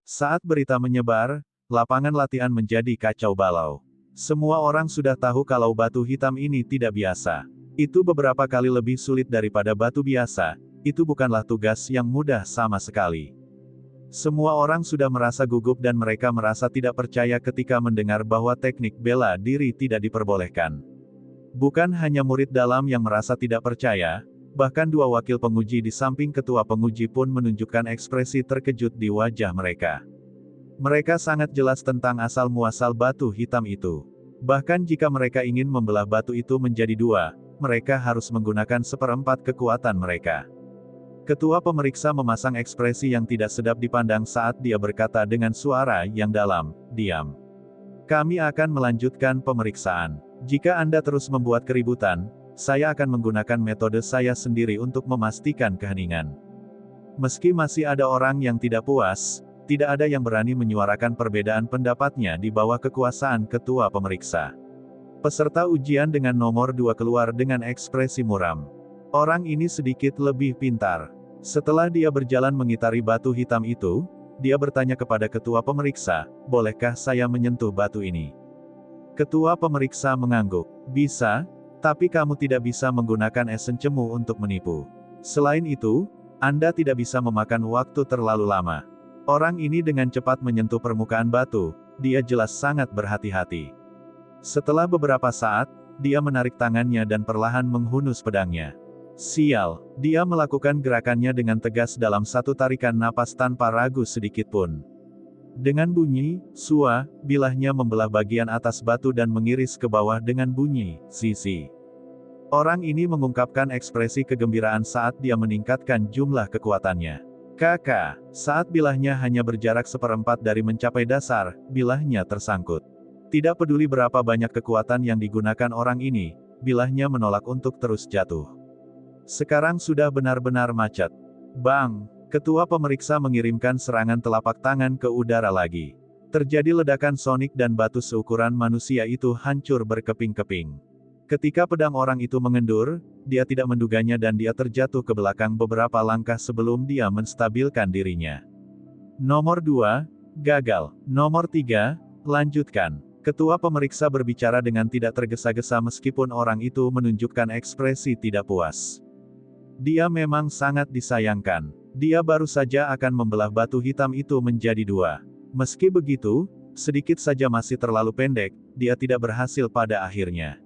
Saat berita menyebar, lapangan latihan menjadi kacau balau. Semua orang sudah tahu kalau batu hitam ini tidak biasa. Itu beberapa kali lebih sulit daripada batu biasa, itu bukanlah tugas yang mudah sama sekali. Semua orang sudah merasa gugup dan mereka merasa tidak percaya ketika mendengar bahwa teknik bela diri tidak diperbolehkan. Bukan hanya murid dalam yang merasa tidak percaya, bahkan dua wakil penguji di samping ketua penguji pun menunjukkan ekspresi terkejut di wajah mereka. Mereka sangat jelas tentang asal-muasal batu hitam itu. Bahkan jika mereka ingin membelah batu itu menjadi dua, mereka harus menggunakan seperempat kekuatan mereka. Ketua pemeriksa memasang ekspresi yang tidak sedap dipandang saat dia berkata dengan suara yang dalam, "Diam. Kami akan melanjutkan pemeriksaan. Jika Anda terus membuat keributan, saya akan menggunakan metode saya sendiri untuk memastikan keheningan." Meski masih ada orang yang tidak puas, tidak ada yang berani menyuarakan perbedaan pendapatnya di bawah kekuasaan ketua pemeriksa. Peserta ujian dengan nomor 2 keluar dengan ekspresi muram. Orang ini sedikit lebih pintar. Setelah dia berjalan mengitari batu hitam itu, dia bertanya kepada ketua pemeriksa, "Bolehkah saya menyentuh batu ini?" Ketua pemeriksa mengangguk. "Bisa, tapi kamu tidak bisa menggunakan esen cemu untuk menipu. Selain itu, Anda tidak bisa memakan waktu terlalu lama." Orang ini dengan cepat menyentuh permukaan batu, dia jelas sangat berhati-hati. Setelah beberapa saat, dia menarik tangannya dan perlahan menghunus pedangnya. Sial, dia melakukan gerakannya dengan tegas dalam satu tarikan napas tanpa ragu sedikit pun. Dengan bunyi, sua, bilahnya membelah bagian atas batu dan mengiris ke bawah dengan bunyi, sisi. Orang ini mengungkapkan ekspresi kegembiraan saat dia meningkatkan jumlah kekuatannya. Kakak, saat bilahnya hanya berjarak seperempat dari mencapai dasar, bilahnya tersangkut. Tidak peduli berapa banyak kekuatan yang digunakan orang ini, bilahnya menolak untuk terus jatuh. Sekarang sudah benar-benar macet. Bang! Ketua pemeriksa mengirimkan serangan telapak tangan ke udara lagi. Terjadi ledakan sonik dan batu seukuran manusia itu hancur berkeping-keping. Ketika pedang orang itu mengendur, dia tidak menduganya dan dia terjatuh ke belakang beberapa langkah sebelum dia menstabilkan dirinya. Nomor 2, gagal. Nomor 3, lanjutkan. Ketua pemeriksa berbicara dengan tidak tergesa-gesa meskipun orang itu menunjukkan ekspresi tidak puas. Dia memang sangat disayangkan. Dia baru saja akan membelah batu hitam itu menjadi dua. Meski begitu, sedikit saja masih terlalu pendek, dia tidak berhasil pada akhirnya.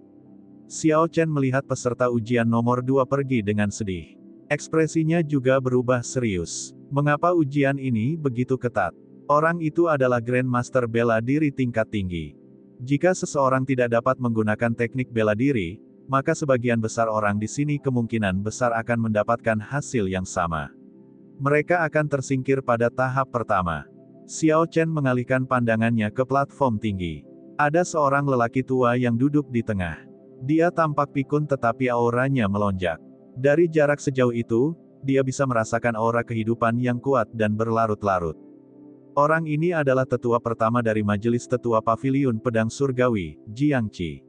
Xiao Chen melihat peserta ujian nomor 2 pergi dengan sedih. Ekspresinya juga berubah serius. Mengapa ujian ini begitu ketat? Orang itu adalah Grandmaster bela diri tingkat tinggi. Jika seseorang tidak dapat menggunakan teknik bela diri, maka sebagian besar orang di sini kemungkinan besar akan mendapatkan hasil yang sama. Mereka akan tersingkir pada tahap pertama. Xiao Chen mengalihkan pandangannya ke platform tinggi. Ada seorang lelaki tua yang duduk di tengah. Dia tampak pikun tetapi auranya melonjak. Dari jarak sejauh itu, dia bisa merasakan aura kehidupan yang kuat dan berlarut-larut. Orang ini adalah tetua pertama dari Majelis Tetua Paviliun Pedang Surgawi, Jiang Qi.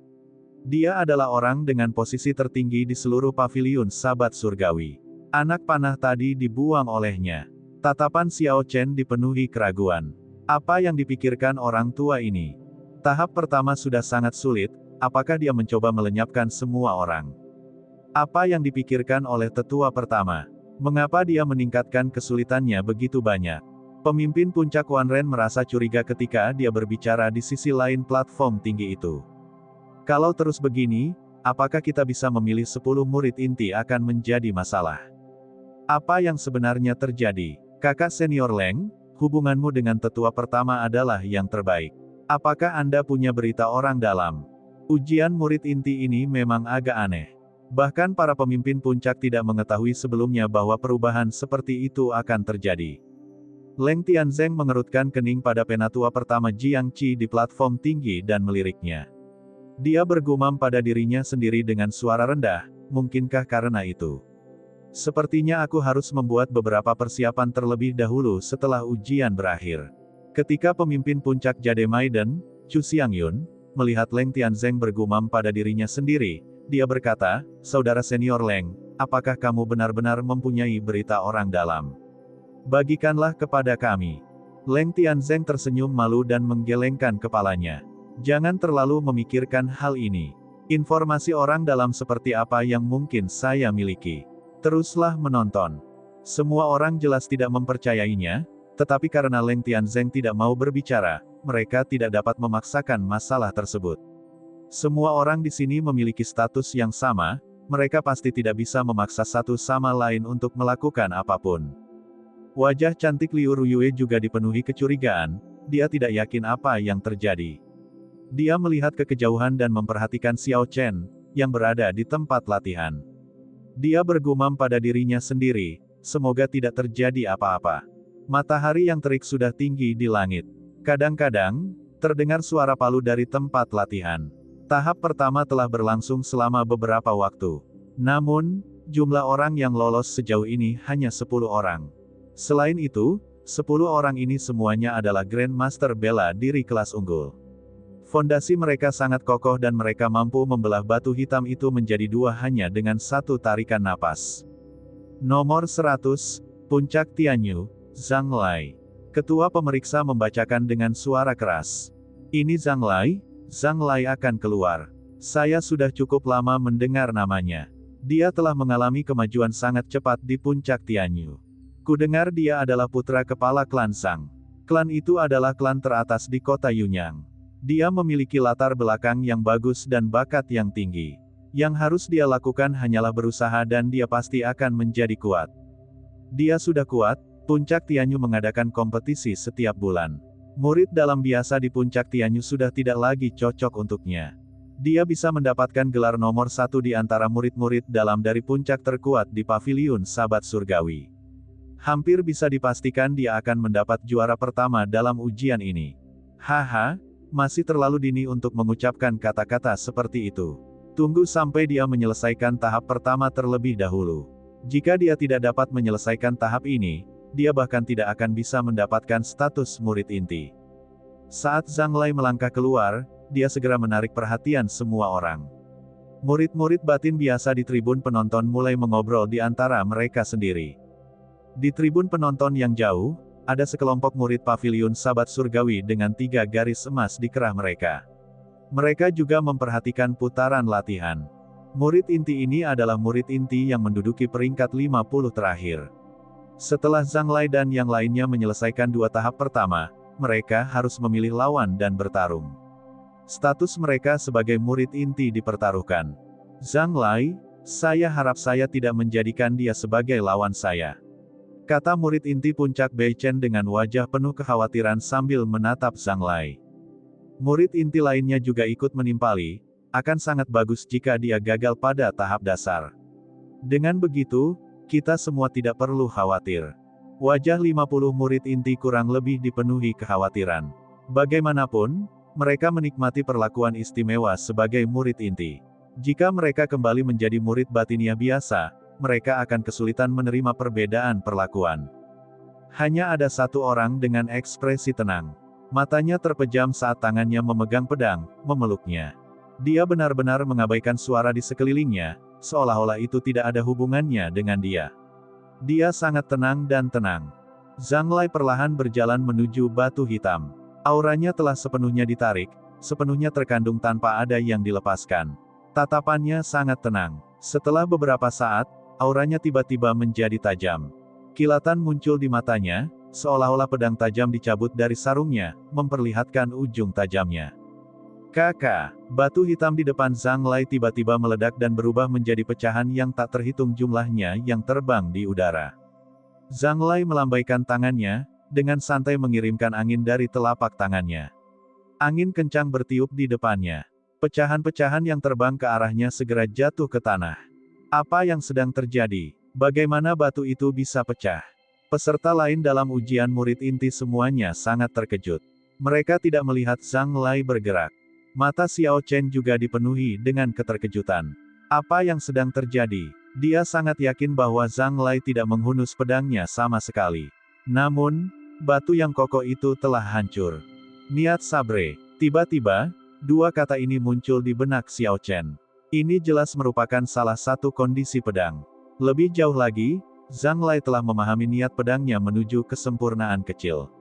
Dia adalah orang dengan posisi tertinggi di seluruh paviliun Sabat Surgawi. Anak panah tadi dibuang olehnya. Tatapan Xiao Chen dipenuhi keraguan. Apa yang dipikirkan orang tua ini? Tahap pertama sudah sangat sulit, apakah dia mencoba melenyapkan semua orang? Apa yang dipikirkan oleh tetua pertama? Mengapa dia meningkatkan kesulitannya begitu banyak? Pemimpin puncak Wanren merasa curiga ketika dia berbicara di sisi lain platform tinggi itu. Kalau terus begini, apakah kita bisa memilih 10 murid inti akan menjadi masalah? Apa yang sebenarnya terjadi? Kakak senior Leng, hubunganmu dengan tetua pertama adalah yang terbaik. Apakah Anda punya berita orang dalam? Ujian murid inti ini memang agak aneh. Bahkan para pemimpin puncak tidak mengetahui sebelumnya bahwa perubahan seperti itu akan terjadi. Leng Tianzeng mengerutkan kening pada penatua pertama Jiang Qi di platform tinggi dan meliriknya. Dia bergumam pada dirinya sendiri dengan suara rendah, mungkinkah karena itu? Sepertinya aku harus membuat beberapa persiapan terlebih dahulu setelah ujian berakhir. Ketika pemimpin puncak Jade Maiden, Chu Xiangyun, melihat Leng Tianzeng bergumam pada dirinya sendiri, dia berkata, "Saudara senior Leng, apakah kamu benar-benar mempunyai berita orang dalam? Bagikanlah kepada kami." Leng Tianzeng tersenyum malu dan menggelengkan kepalanya. Jangan terlalu memikirkan hal ini. Informasi orang dalam seperti apa yang mungkin saya miliki. Teruslah menonton. Semua orang jelas tidak mempercayainya, tetapi karena Leng Tianzeng tidak mau berbicara, mereka tidak dapat memaksakan masalah tersebut. Semua orang di sini memiliki status yang sama, mereka pasti tidak bisa memaksa satu sama lain untuk melakukan apapun. Wajah cantik Liu Ruyue juga dipenuhi kecurigaan, dia tidak yakin apa yang terjadi. Dia melihat ke kejauhan dan memperhatikan Xiao Chen, yang berada di tempat latihan. Dia bergumam pada dirinya sendiri, semoga tidak terjadi apa-apa. Matahari yang terik sudah tinggi di langit. Kadang-kadang, terdengar suara palu dari tempat latihan. Tahap pertama telah berlangsung selama beberapa waktu. Namun, jumlah orang yang lolos sejauh ini hanya 10 orang. Selain itu, 10 orang ini semuanya adalah Grandmaster bela diri kelas unggul. Fondasi mereka sangat kokoh dan mereka mampu membelah batu hitam itu menjadi dua hanya dengan satu tarikan napas. Nomor 100, Puncak Tianyu, Zhang Lai. Ketua pemeriksa membacakan dengan suara keras. Ini Zhang Lai, Zhang Lai akan keluar. Saya sudah cukup lama mendengar namanya. Dia telah mengalami kemajuan sangat cepat di Puncak Tianyu. Kudengar dia adalah putra kepala klan Zhang. Klan itu adalah klan teratas di kota Yunyang. Dia memiliki latar belakang yang bagus dan bakat yang tinggi. Yang harus dia lakukan hanyalah berusaha dan dia pasti akan menjadi kuat. Dia sudah kuat, Puncak Tianyu mengadakan kompetisi setiap bulan. Murid dalam biasa di Puncak Tianyu sudah tidak lagi cocok untuknya. Dia bisa mendapatkan gelar nomor 1 di antara murid-murid dalam dari puncak terkuat di Paviliun Sabat Surgawi. Hampir bisa dipastikan dia akan mendapat juara pertama dalam ujian ini. Haha. Masih terlalu dini untuk mengucapkan kata-kata seperti itu. Tunggu sampai dia menyelesaikan tahap pertama terlebih dahulu. Jika dia tidak dapat menyelesaikan tahap ini, dia bahkan tidak akan bisa mendapatkan status murid inti. Saat Zhang Lai melangkah keluar, dia segera menarik perhatian semua orang. Murid-murid batin biasa di tribun penonton mulai mengobrol di antara mereka sendiri. Di tribun penonton yang jauh, ada sekelompok murid Paviliun Sabat Surgawi dengan 3 garis emas di kerah mereka. Mereka juga memperhatikan putaran latihan. Murid inti ini adalah murid inti yang menduduki peringkat 50 terakhir. Setelah Zhang Lai dan yang lainnya menyelesaikan 2 tahap pertama, mereka harus memilih lawan dan bertarung. Status mereka sebagai murid inti dipertaruhkan. Zhang Lai, saya harap saya tidak menjadikan dia sebagai lawan saya. Kata murid inti puncak Beichen dengan wajah penuh kekhawatiran sambil menatap Zhang Lai. Murid inti lainnya juga ikut menimpali, akan sangat bagus jika dia gagal pada tahap dasar. Dengan begitu, kita semua tidak perlu khawatir. Wajah 50 murid inti kurang lebih dipenuhi kekhawatiran. Bagaimanapun, mereka menikmati perlakuan istimewa sebagai murid inti. Jika mereka kembali menjadi murid batiniah biasa, mereka akan kesulitan menerima perbedaan perlakuan. Hanya ada satu orang dengan ekspresi tenang. Matanya terpejam saat tangannya memegang pedang, memeluknya. Dia benar-benar mengabaikan suara di sekelilingnya, seolah-olah itu tidak ada hubungannya dengan dia. Dia sangat tenang dan tenang. Zhang Lai perlahan berjalan menuju batu hitam. Auranya telah sepenuhnya ditarik, sepenuhnya terkandung tanpa ada yang dilepaskan. Tatapannya sangat tenang. Setelah beberapa saat, auranya tiba-tiba menjadi tajam. Kilatan muncul di matanya, seolah-olah pedang tajam dicabut dari sarungnya, memperlihatkan ujung tajamnya. Kakak, batu hitam di depan Zhang Lai tiba-tiba meledak dan berubah menjadi pecahan yang tak terhitung jumlahnya yang terbang di udara. Zhang Lai melambaikan tangannya, dengan santai mengirimkan angin dari telapak tangannya. Angin kencang bertiup di depannya. Pecahan-pecahan yang terbang ke arahnya segera jatuh ke tanah. Apa yang sedang terjadi? Bagaimana batu itu bisa pecah? Peserta lain dalam ujian murid inti semuanya sangat terkejut. Mereka tidak melihat Zhang Lai bergerak. Mata Xiao Chen juga dipenuhi dengan keterkejutan. Apa yang sedang terjadi? Dia sangat yakin bahwa Zhang Lai tidak menghunus pedangnya sama sekali. Namun, batu yang kokoh itu telah hancur. Niat sabre. Tiba-tiba, 2 kata ini muncul di benak Xiao Chen. Ini jelas merupakan salah satu kondisi pedang. Lebih jauh lagi, Zhang Lai telah memahami niat pedangnya menuju kesempurnaan kecil.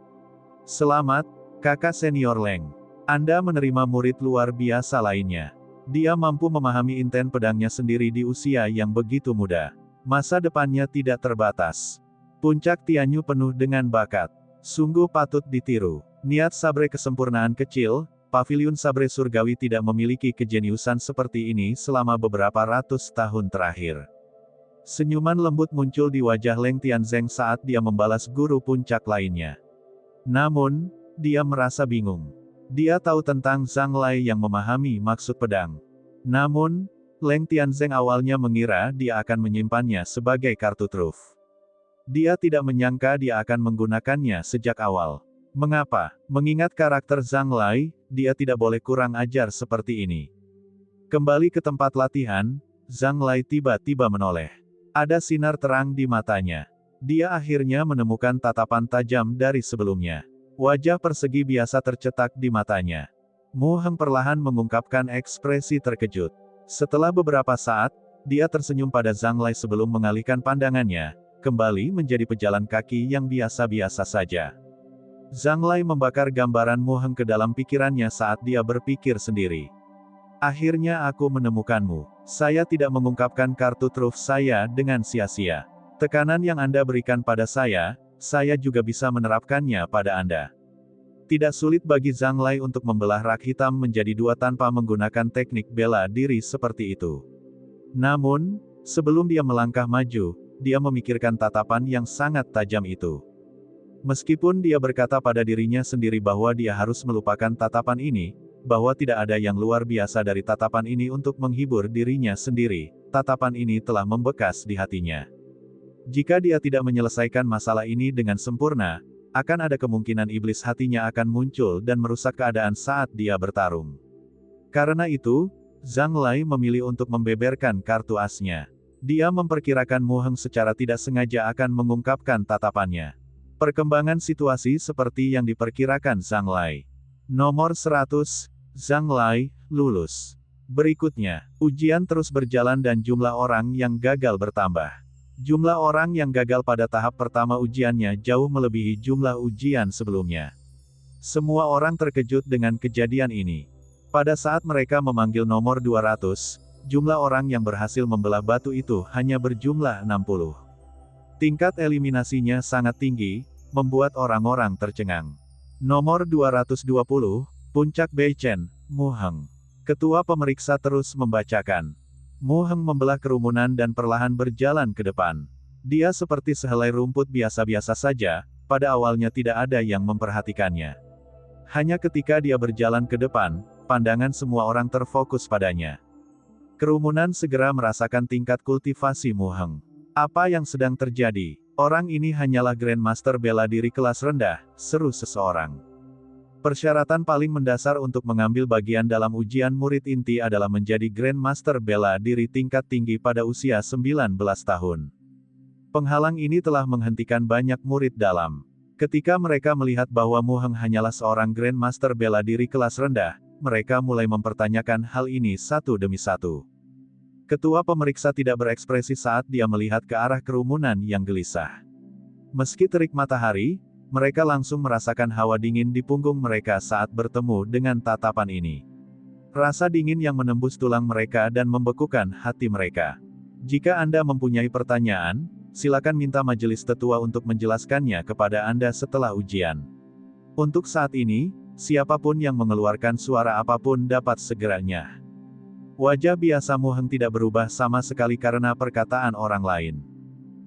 Selamat, kakak senior Leng. Anda menerima murid luar biasa lainnya. Dia mampu memahami inten pedangnya sendiri di usia yang begitu muda. Masa depannya tidak terbatas. Puncak Tianyu penuh dengan bakat. Sungguh patut ditiru. Niat sabre kesempurnaan kecil, Paviliun Sabre Surgawi tidak memiliki kejeniusan seperti ini selama beberapa ratus tahun terakhir. Senyuman lembut muncul di wajah Leng Tianzeng saat dia membalas guru puncak lainnya. Namun, dia merasa bingung. Dia tahu tentang Zhang Lai yang memahami maksud pedang. Namun, Leng Tianzeng awalnya mengira dia akan menyimpannya sebagai kartu truf. Dia tidak menyangka dia akan menggunakannya sejak awal. Mengapa? Mengingat karakter Zhang Lai, dia tidak boleh kurang ajar seperti ini. Kembali ke tempat latihan, Zhang Lai tiba-tiba menoleh. Ada sinar terang di matanya. Dia akhirnya menemukan tatapan tajam dari sebelumnya. Wajah persegi biasa tercetak di matanya. Mu Heng perlahan mengungkapkan ekspresi terkejut. Setelah beberapa saat, dia tersenyum pada Zhang Lai sebelum mengalihkan pandangannya, kembali menjadi pejalan kaki yang biasa-biasa saja. Zhang Lai membakar gambaran Mu Heng ke dalam pikirannya saat dia berpikir sendiri. Akhirnya aku menemukanmu. Saya tidak mengungkapkan kartu truf saya dengan sia-sia. Tekanan yang Anda berikan pada saya juga bisa menerapkannya pada Anda. Tidak sulit bagi Zhang Lai untuk membelah rak hitam menjadi dua tanpa menggunakan teknik bela diri seperti itu. Namun, sebelum dia melangkah maju, dia memikirkan tatapan yang sangat tajam itu. Meskipun dia berkata pada dirinya sendiri bahwa dia harus melupakan tatapan ini, bahwa tidak ada yang luar biasa dari tatapan ini untuk menghibur dirinya sendiri, tatapan ini telah membekas di hatinya. Jika dia tidak menyelesaikan masalah ini dengan sempurna, akan ada kemungkinan iblis hatinya akan muncul dan merusak keadaan saat dia bertarung. Karena itu, Zhang Lai memilih untuk membeberkan kartu asnya. Dia memperkirakan Mu Heng secara tidak sengaja akan mengungkapkan tatapannya. Perkembangan situasi seperti yang diperkirakan Zhang Lai. Nomor 100, Zhang Lai, lulus. Berikutnya, ujian terus berjalan dan jumlah orang yang gagal bertambah. Jumlah orang yang gagal pada tahap pertama ujiannya jauh melebihi jumlah ujian sebelumnya. Semua orang terkejut dengan kejadian ini. Pada saat mereka memanggil nomor 200, jumlah orang yang berhasil membelah batu itu hanya berjumlah 60. Tingkat eliminasinya sangat tinggi, membuat orang-orang tercengang. Nomor 220, Puncak Beichen, Mu Heng. Ketua pemeriksa terus membacakan. Mu Heng membelah kerumunan dan perlahan berjalan ke depan. Dia seperti sehelai rumput biasa-biasa saja, pada awalnya tidak ada yang memperhatikannya. Hanya ketika dia berjalan ke depan, pandangan semua orang terfokus padanya. Kerumunan segera merasakan tingkat kultivasi Mu Heng. Apa yang sedang terjadi? Orang ini hanyalah Grandmaster bela diri kelas rendah, seru seseorang. Persyaratan paling mendasar untuk mengambil bagian dalam ujian murid inti adalah menjadi Grandmaster bela diri tingkat tinggi pada usia 19 tahun. Penghalang ini telah menghentikan banyak murid dalam. Ketika mereka melihat bahwa Mu Heng hanyalah seorang Grandmaster bela diri kelas rendah, mereka mulai mempertanyakan hal ini satu demi satu. Ketua pemeriksa tidak berekspresi saat dia melihat ke arah kerumunan yang gelisah. Meski terik matahari, mereka langsung merasakan hawa dingin di punggung mereka saat bertemu dengan tatapan ini. Rasa dingin yang menembus tulang mereka dan membekukan hati mereka. Jika Anda mempunyai pertanyaan, silakan minta majelis tetua untuk menjelaskannya kepada Anda setelah ujian. Untuk saat ini, siapapun yang mengeluarkan suara apapun dapat segeranya. Wajah biasa Mu Heng tidak berubah sama sekali karena perkataan orang lain.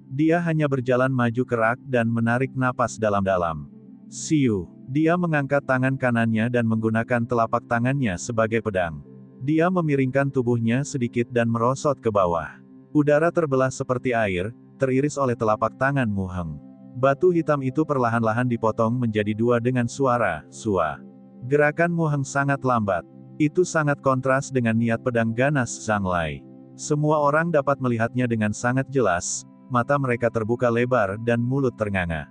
Dia hanya berjalan maju ke rak dan menarik napas dalam-dalam. Siu. Dia mengangkat tangan kanannya dan menggunakan telapak tangannya sebagai pedang. Dia memiringkan tubuhnya sedikit dan merosot ke bawah. Udara terbelah seperti air, teriris oleh telapak tangan Mu Heng. Batu hitam itu perlahan-lahan dipotong menjadi dua dengan suara, sua. Gerakan Mu Heng sangat lambat. Itu sangat kontras dengan niat pedang ganas Zhang Lai. Semua orang dapat melihatnya dengan sangat jelas. Mata mereka terbuka lebar dan mulut ternganga.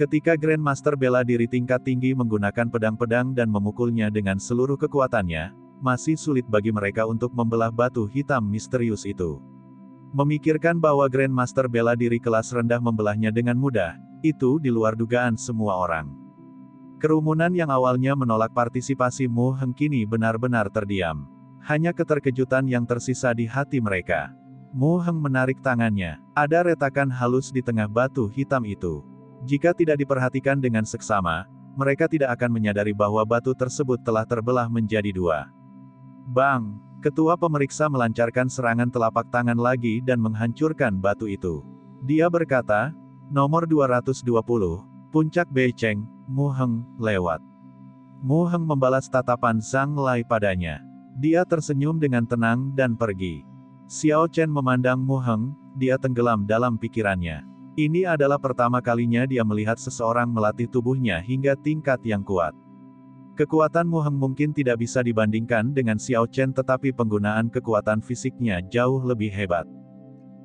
Ketika Grandmaster bela diri tingkat tinggi menggunakan pedang-pedang dan memukulnya dengan seluruh kekuatannya, masih sulit bagi mereka untuk membelah batu hitam misterius itu. Memikirkan bahwa Grandmaster bela diri kelas rendah membelahnya dengan mudah, itu di luar dugaan semua orang. Kerumunan yang awalnya menolak partisipasi Mu Heng kini benar-benar terdiam. Hanya keterkejutan yang tersisa di hati mereka. Mu Heng menarik tangannya. Ada retakan halus di tengah batu hitam itu. Jika tidak diperhatikan dengan seksama, mereka tidak akan menyadari bahwa batu tersebut telah terbelah menjadi dua. Bang! Ketua pemeriksa melancarkan serangan telapak tangan lagi dan menghancurkan batu itu. Dia berkata, nomor 220, Puncak Beiceng, Mu Heng, lewat. Mu Heng membalas tatapan Zhang Lai padanya. Dia tersenyum dengan tenang dan pergi. Xiao Chen memandang Mu Heng, dia tenggelam dalam pikirannya. Ini adalah pertama kalinya dia melihat seseorang melatih tubuhnya hingga tingkat yang kuat. Kekuatan Mu Heng mungkin tidak bisa dibandingkan dengan Xiao Chen, tetapi penggunaan kekuatan fisiknya jauh lebih hebat.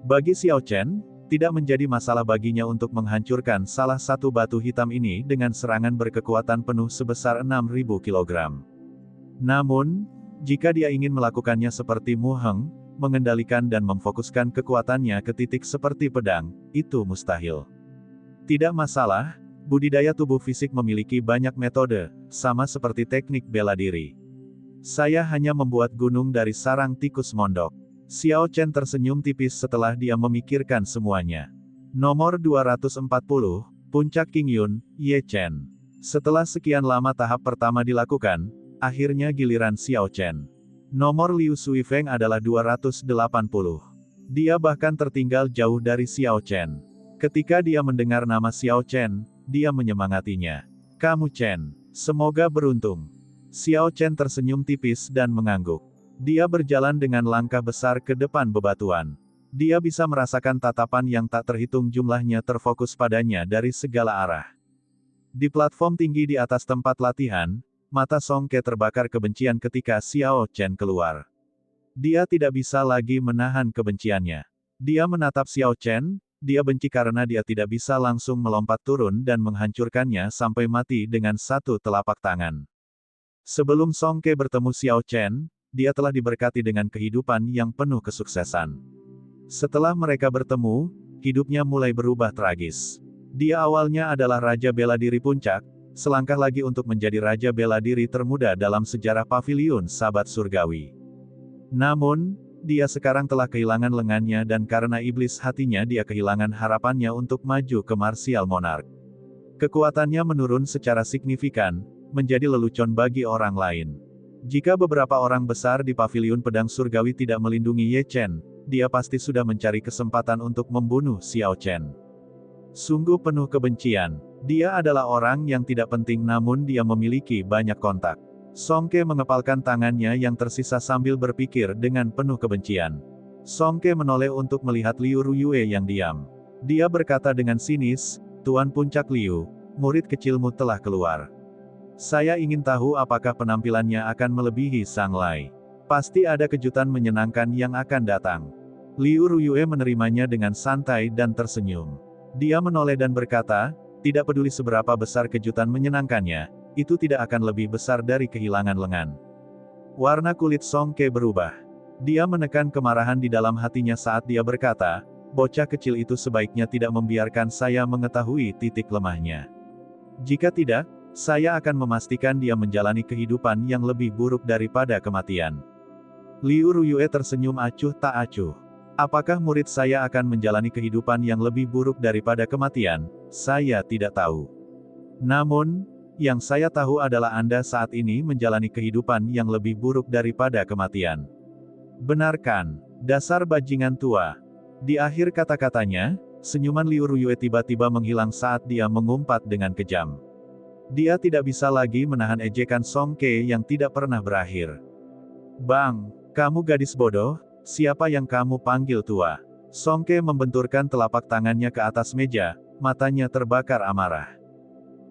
Bagi Xiao Chen, tidak menjadi masalah baginya untuk menghancurkan salah satu batu hitam ini dengan serangan berkekuatan penuh sebesar 6.000 kg. Namun, jika dia ingin melakukannya seperti Mu Heng, mengendalikan dan memfokuskan kekuatannya ke titik seperti pedang, itu mustahil. Tidak masalah, budidaya tubuh fisik memiliki banyak metode, sama seperti teknik bela diri. Saya hanya membuat gunung dari sarang tikus mondok. Xiao Chen tersenyum tipis setelah dia memikirkan semuanya. Nomor 240, Puncak King Yun, Ye Chen. Setelah sekian lama tahap pertama dilakukan, akhirnya giliran Xiao Chen. Nomor Liu Suifeng adalah 280. Dia bahkan tertinggal jauh dari Xiao Chen. Ketika dia mendengar nama Xiao Chen, dia menyemangatinya. Kamu Chen, semoga beruntung. Xiao Chen tersenyum tipis dan mengangguk. Dia berjalan dengan langkah besar ke depan bebatuan. Dia bisa merasakan tatapan yang tak terhitung jumlahnya terfokus padanya dari segala arah. Di platform tinggi di atas tempat latihan, mata Song Ke terbakar kebencian ketika Xiao Chen keluar. Dia tidak bisa lagi menahan kebenciannya. Dia menatap Xiao Chen, dia benci karena dia tidak bisa langsung melompat turun dan menghancurkannya sampai mati dengan satu telapak tangan. Sebelum Song Ke bertemu Xiao Chen, dia telah diberkati dengan kehidupan yang penuh kesuksesan. Setelah mereka bertemu, hidupnya mulai berubah tragis. Dia awalnya adalah Raja Bela Diri Puncak, selangkah lagi untuk menjadi Raja Bela Diri termuda dalam sejarah Paviliun Sabat Surgawi. Namun, dia sekarang telah kehilangan lengannya dan karena iblis hatinya dia kehilangan harapannya untuk maju ke Martial Monarch. Kekuatannya menurun secara signifikan, menjadi lelucon bagi orang lain. Jika beberapa orang besar di Paviliun Pedang Surgawi tidak melindungi Ye Chen, dia pasti sudah mencari kesempatan untuk membunuh Xiao Chen. Sungguh penuh kebencian. Dia adalah orang yang tidak penting namun dia memiliki banyak kontak. Song Ke mengepalkan tangannya yang tersisa sambil berpikir dengan penuh kebencian. Song Ke menoleh untuk melihat Liu Ruyue yang diam. Dia berkata dengan sinis, Tuan Puncak Liu, murid kecilmu telah keluar. Saya ingin tahu apakah penampilannya akan melebihi Sang Lai. Pasti ada kejutan menyenangkan yang akan datang. Liu Ruyue menerimanya dengan santai dan tersenyum. Dia menoleh dan berkata, tidak peduli seberapa besar kejutan menyenangkannya, itu tidak akan lebih besar dari kehilangan lengan. Warna kulit Song Ke berubah. Dia menekan kemarahan di dalam hatinya saat dia berkata, bocah kecil itu sebaiknya tidak membiarkan saya mengetahui titik lemahnya. Jika tidak, saya akan memastikan dia menjalani kehidupan yang lebih buruk daripada kematian. Liu Ruyue tersenyum acuh tak acuh. Apakah murid saya akan menjalani kehidupan yang lebih buruk daripada kematian? Saya tidak tahu. Namun, yang saya tahu adalah Anda saat ini menjalani kehidupan yang lebih buruk daripada kematian. Benarkan, dasar bajingan tua. Di akhir kata-katanya, senyuman Liu Ruyue tiba-tiba menghilang saat dia mengumpat dengan kejam. Dia tidak bisa lagi menahan ejekan Song Ke yang tidak pernah berakhir. Bang, kamu gadis bodoh, siapa yang kamu panggil tua? Song Ke membenturkan telapak tangannya ke atas meja, matanya terbakar amarah.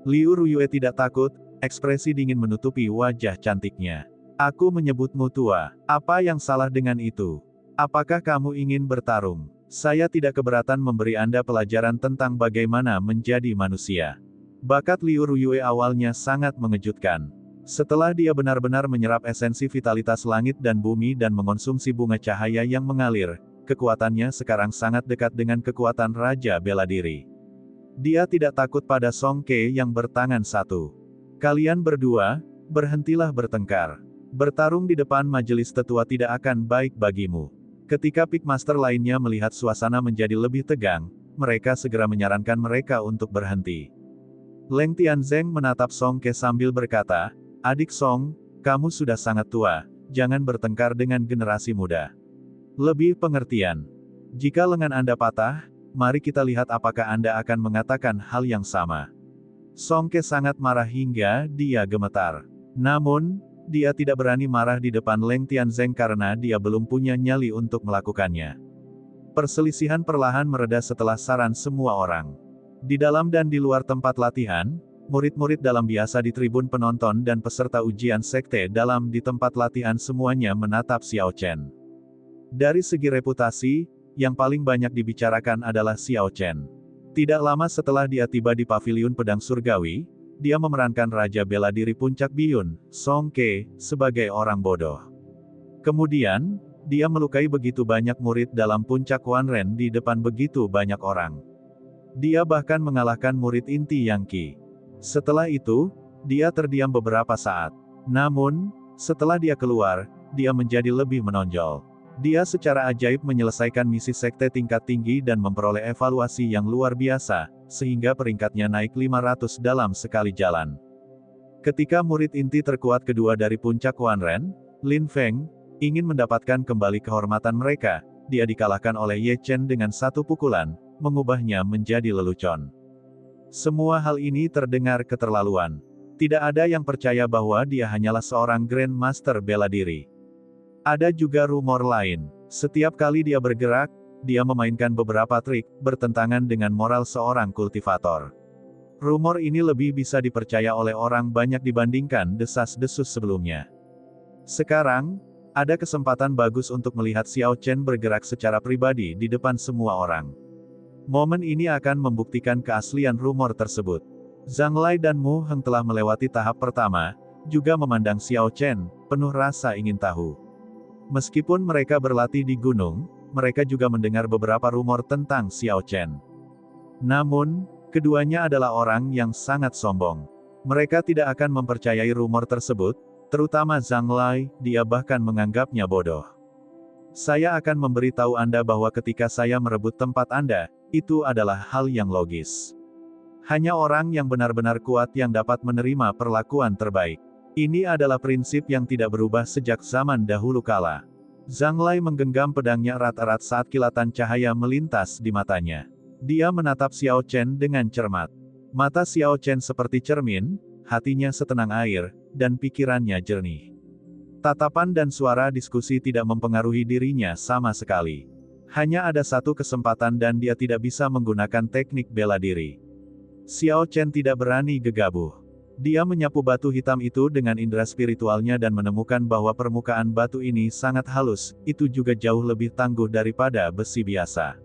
Liu Ruyue tidak takut, ekspresi dingin menutupi wajah cantiknya. Aku menyebutmu tua, apa yang salah dengan itu? Apakah kamu ingin bertarung? Saya tidak keberatan memberi Anda pelajaran tentang bagaimana menjadi manusia. Bakat Liu Ruyue awalnya sangat mengejutkan. Setelah dia benar-benar menyerap esensi vitalitas langit dan bumi dan mengonsumsi bunga cahaya yang mengalir, kekuatannya sekarang sangat dekat dengan kekuatan Raja Bela Diri. Dia tidak takut pada Song Ke yang bertangan satu. Kalian berdua, berhentilah bertengkar. Bertarung di depan majelis tetua tidak akan baik bagimu. Ketika Pikmaster lainnya melihat suasana menjadi lebih tegang, mereka segera menyarankan mereka untuk berhenti. Leng Tianzeng menatap Song Ke sambil berkata, "Adik Song, kamu sudah sangat tua, jangan bertengkar dengan generasi muda. Lebih pengertian. Jika lengan Anda patah, mari kita lihat apakah Anda akan mengatakan hal yang sama." Song Ke sangat marah hingga dia gemetar. Namun, dia tidak berani marah di depan Leng Tianzeng karena dia belum punya nyali untuk melakukannya. Perselisihan perlahan mereda setelah saran semua orang. Di dalam dan di luar tempat latihan, murid-murid dalam biasa di tribun penonton dan peserta ujian sekte dalam di tempat latihan semuanya menatap Xiao Chen. Dari segi reputasi, yang paling banyak dibicarakan adalah Xiao Chen. Tidak lama setelah dia tiba di paviliun pedang surgawi, dia memerankan Raja Bela Diri Puncak Biyun, Song Ke, sebagai orang bodoh. Kemudian, dia melukai begitu banyak murid dalam puncak Wanren di depan begitu banyak orang. Dia bahkan mengalahkan murid inti Yang Qi. Setelah itu, dia terdiam beberapa saat. Namun, setelah dia keluar, dia menjadi lebih menonjol. Dia secara ajaib menyelesaikan misi sekte tingkat tinggi dan memperoleh evaluasi yang luar biasa, sehingga peringkatnya naik 500 dalam sekali jalan. Ketika murid inti terkuat kedua dari puncak Wanren, Lin Feng, ingin mendapatkan kembali kehormatan mereka, dia dikalahkan oleh Ye Chen dengan satu pukulan, mengubahnya menjadi lelucon. Semua hal ini terdengar keterlaluan. Tidak ada yang percaya bahwa dia hanyalah seorang Grand Master bela diri. Ada juga rumor lain. Setiap kali dia bergerak, dia memainkan beberapa trik, bertentangan dengan moral seorang kultivator. Rumor ini lebih bisa dipercaya oleh orang banyak dibandingkan desas-desus sebelumnya. Sekarang, ada kesempatan bagus untuk melihat Xiao Chen bergerak secara pribadi di depan semua orang. Momen ini akan membuktikan keaslian rumor tersebut. Zhang Lai dan Mu Heng telah melewati tahap pertama, juga memandang Xiao Chen, penuh rasa ingin tahu. Meskipun mereka berlatih di gunung, mereka juga mendengar beberapa rumor tentang Xiao Chen. Namun, keduanya adalah orang yang sangat sombong. Mereka tidak akan mempercayai rumor tersebut, terutama Zhang Lai, dia bahkan menganggapnya bodoh. Saya akan memberitahu Anda bahwa ketika saya merebut tempat Anda, itu adalah hal yang logis. Hanya orang yang benar-benar kuat yang dapat menerima perlakuan terbaik. Ini adalah prinsip yang tidak berubah sejak zaman dahulu kala. Zhang Lai menggenggam pedangnya erat-erat saat kilatan cahaya melintas di matanya. Dia menatap Xiao Chen dengan cermat. Mata Xiao Chen seperti cermin, hatinya setenang air, dan pikirannya jernih. Tatapan dan suara diskusi tidak mempengaruhi dirinya sama sekali. Hanya ada satu kesempatan dan dia tidak bisa menggunakan teknik bela diri. Xiao Chen tidak berani gegabah. Dia menyapu batu hitam itu dengan indera spiritualnya dan menemukan bahwa permukaan batu ini sangat halus, itu juga jauh lebih tangguh daripada besi biasa.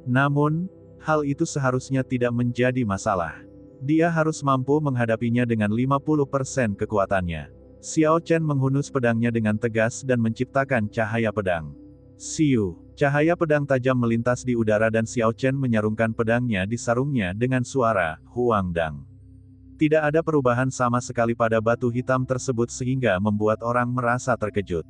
Namun, hal itu seharusnya tidak menjadi masalah. Dia harus mampu menghadapinya dengan 50% kekuatannya. Xiao Chen menghunus pedangnya dengan tegas dan menciptakan cahaya pedang. Siu, cahaya pedang tajam melintas di udara dan Xiao Chen menyarungkan pedangnya di sarungnya dengan suara Huang Dang. Tidak ada perubahan sama sekali pada batu hitam tersebut sehingga membuat orang merasa terkejut.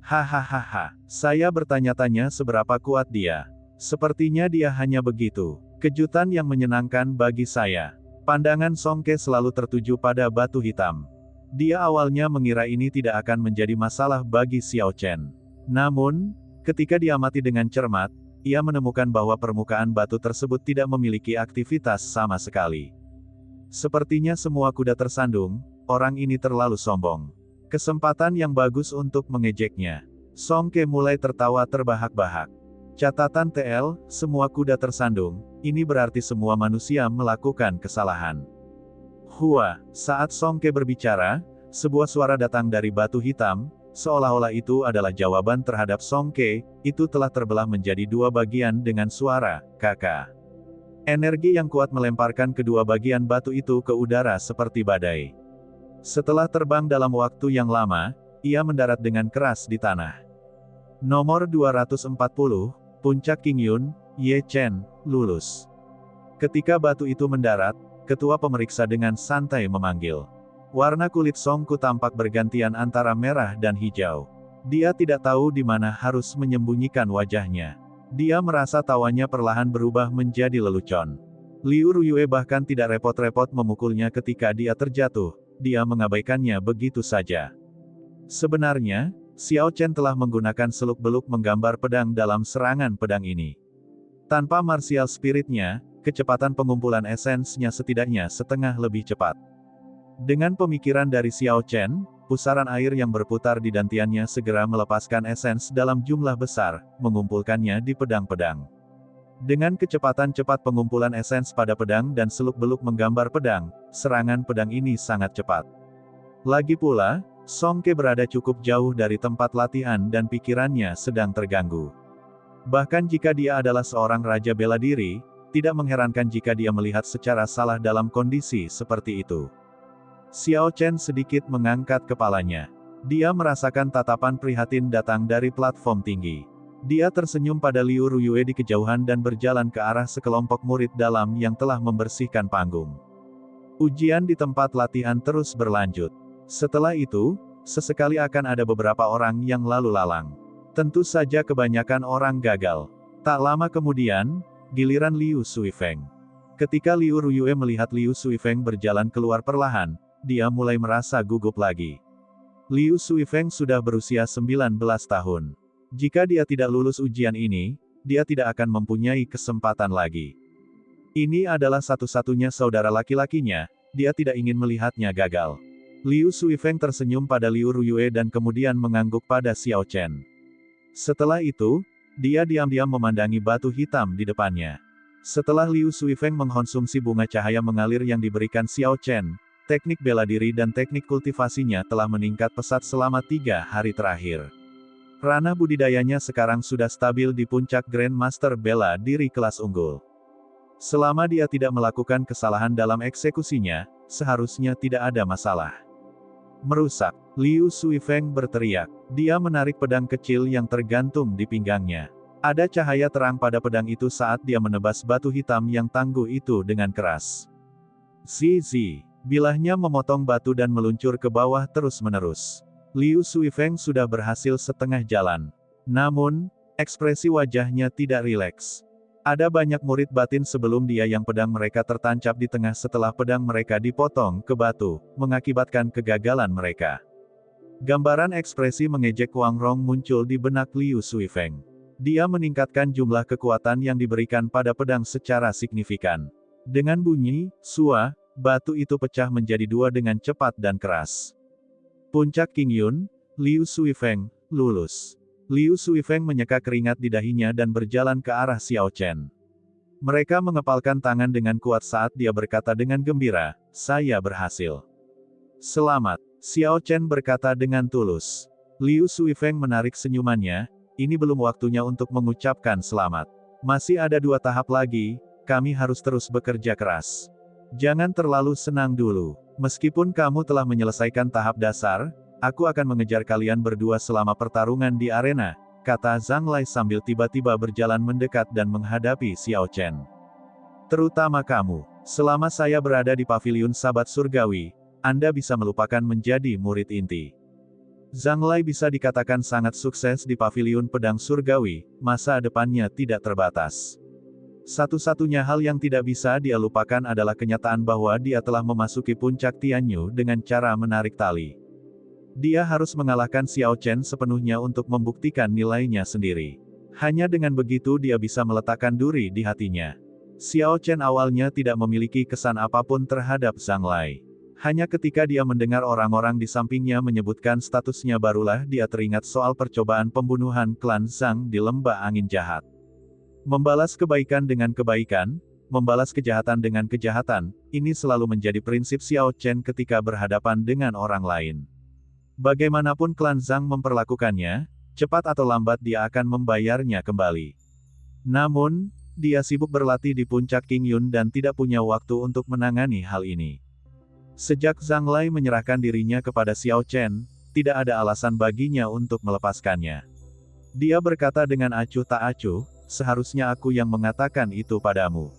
Hahaha, saya bertanya-tanya seberapa kuat dia. Sepertinya dia hanya begitu. Kejutan yang menyenangkan bagi saya. Pandangan Song Ke selalu tertuju pada batu hitam. Dia awalnya mengira ini tidak akan menjadi masalah bagi Xiao Chen. Namun, ketika diamati dengan cermat, ia menemukan bahwa permukaan batu tersebut tidak memiliki aktivitas sama sekali. Sepertinya semua kuda tersandung, orang ini terlalu sombong. Kesempatan yang bagus untuk mengejeknya. Song Ke mulai tertawa terbahak-bahak. Catatan TL, semua kuda tersandung, ini berarti semua manusia melakukan kesalahan. Hua, saat Song Ke berbicara, sebuah suara datang dari batu hitam, seolah-olah itu adalah jawaban terhadap Song Ke, itu telah terbelah menjadi dua bagian dengan suara, kakak. Energi yang kuat melemparkan kedua bagian batu itu ke udara seperti badai. Setelah terbang dalam waktu yang lama, ia mendarat dengan keras di tanah. Nomor 240, Puncak Qingyun, Ye Chen, lulus. Ketika batu itu mendarat, ketua pemeriksa dengan santai memanggil. Warna kulit Song Ku tampak bergantian antara merah dan hijau. Dia tidak tahu di mana harus menyembunyikan wajahnya. Dia merasa tawanya perlahan berubah menjadi lelucon. Liu Ruyue bahkan tidak repot-repot memukulnya ketika dia terjatuh, dia mengabaikannya begitu saja. Sebenarnya, Xiao Chen telah menggunakan seluk-beluk menggambar pedang dalam serangan pedang ini. Tanpa martial spiritnya, kecepatan pengumpulan esensnya setidaknya setengah lebih cepat. Dengan pemikiran dari Xiao Chen, pusaran air yang berputar di dantiannya segera melepaskan esens dalam jumlah besar, mengumpulkannya di pedang-pedang. Dengan kecepatan cepat pengumpulan esens pada pedang dan seluk-beluk menggambar pedang, serangan pedang ini sangat cepat. Lagi pula, Song Ke berada cukup jauh dari tempat latihan dan pikirannya sedang terganggu. Bahkan jika dia adalah seorang raja bela diri, tidak mengherankan jika dia melihat secara salah dalam kondisi seperti itu. Xiao Chen sedikit mengangkat kepalanya. Dia merasakan tatapan prihatin datang dari platform tinggi. Dia tersenyum pada Liu Ruyue di kejauhan dan berjalan ke arah sekelompok murid dalam yang telah membersihkan panggung. Ujian di tempat latihan terus berlanjut. Setelah itu, sesekali akan ada beberapa orang yang lalu lalang. Tentu saja kebanyakan orang gagal. Tak lama kemudian, giliran Liu Suifeng. Ketika Liu Ruyue melihat Liu Suifeng berjalan keluar perlahan, dia mulai merasa gugup lagi. Liu Suifeng sudah berusia 19 tahun. Jika dia tidak lulus ujian ini, dia tidak akan mempunyai kesempatan lagi. Ini adalah satu-satunya saudara laki-lakinya, dia tidak ingin melihatnya gagal. Liu Suifeng tersenyum pada Liu Ruyue dan kemudian mengangguk pada Xiao Chen. Setelah itu, dia diam-diam memandangi batu hitam di depannya. Setelah Liu Suifeng mengkonsumsi bunga cahaya mengalir yang diberikan Xiao Chen, teknik bela diri dan teknik kultivasinya telah meningkat pesat selama 3 hari terakhir. Ranah budidayanya sekarang sudah stabil di puncak Grandmaster bela diri kelas unggul. Selama dia tidak melakukan kesalahan dalam eksekusinya, seharusnya tidak ada masalah. Merusak, Liu Suifeng berteriak. Dia menarik pedang kecil yang tergantung di pinggangnya. Ada cahaya terang pada pedang itu saat dia menebas batu hitam yang tangguh itu dengan keras. Zizi. Bilahnya memotong batu dan meluncur ke bawah terus-menerus. Liu Suifeng sudah berhasil setengah jalan. Namun, ekspresi wajahnya tidak rileks. Ada banyak murid batin sebelum dia yang pedang mereka tertancap di tengah setelah pedang mereka dipotong ke batu, mengakibatkan kegagalan mereka. Gambaran ekspresi mengejek Wang Rong muncul di benak Liu Suifeng. Dia meningkatkan jumlah kekuatan yang diberikan pada pedang secara signifikan. Dengan bunyi, "Sua", batu itu pecah menjadi 2 dengan cepat dan keras. Puncak King Yun, Liu Suifeng, lulus. Liu Suifeng menyeka keringat di dahinya dan berjalan ke arah Xiao Chen. Mereka mengepalkan tangan dengan kuat saat dia berkata dengan gembira, "Saya berhasil." "Selamat," Xiao Chen berkata dengan tulus. Liu Suifeng menarik senyumannya, "Ini belum waktunya untuk mengucapkan selamat. Masih ada 2 tahap lagi, kami harus terus bekerja keras. Jangan terlalu senang dulu. Meskipun kamu telah menyelesaikan tahap dasar, aku akan mengejar kalian berdua selama pertarungan di arena," kata Zhang Lai sambil tiba-tiba berjalan mendekat dan menghadapi Xiao Chen. "Terutama kamu. Selama saya berada di paviliun Sabat Surgawi, Anda bisa melupakan menjadi murid inti." Zhang Lai bisa dikatakan sangat sukses di paviliun pedang surgawi, masa depannya tidak terbatas. Satu-satunya hal yang tidak bisa dia lupakan adalah kenyataan bahwa dia telah memasuki puncak Tianyu dengan cara menarik tali. Dia harus mengalahkan Xiao Chen sepenuhnya untuk membuktikan nilainya sendiri. Hanya dengan begitu dia bisa meletakkan duri di hatinya. Xiao Chen awalnya tidak memiliki kesan apapun terhadap Zhang Lai. Hanya ketika dia mendengar orang-orang di sampingnya menyebutkan statusnya barulah dia teringat soal percobaan pembunuhan klan Zhang di Lembah Angin Jahat. Membalas kebaikan dengan kebaikan, membalas kejahatan dengan kejahatan, ini selalu menjadi prinsip Xiao Chen ketika berhadapan dengan orang lain. Bagaimanapun klan Zhang memperlakukannya, cepat atau lambat dia akan membayarnya kembali. Namun, dia sibuk berlatih di puncak King Yun dan tidak punya waktu untuk menangani hal ini. Sejak Zhang Lai menyerahkan dirinya kepada Xiao Chen, tidak ada alasan baginya untuk melepaskannya. Dia berkata dengan acuh tak acuh, "Seharusnya aku yang mengatakan itu padamu.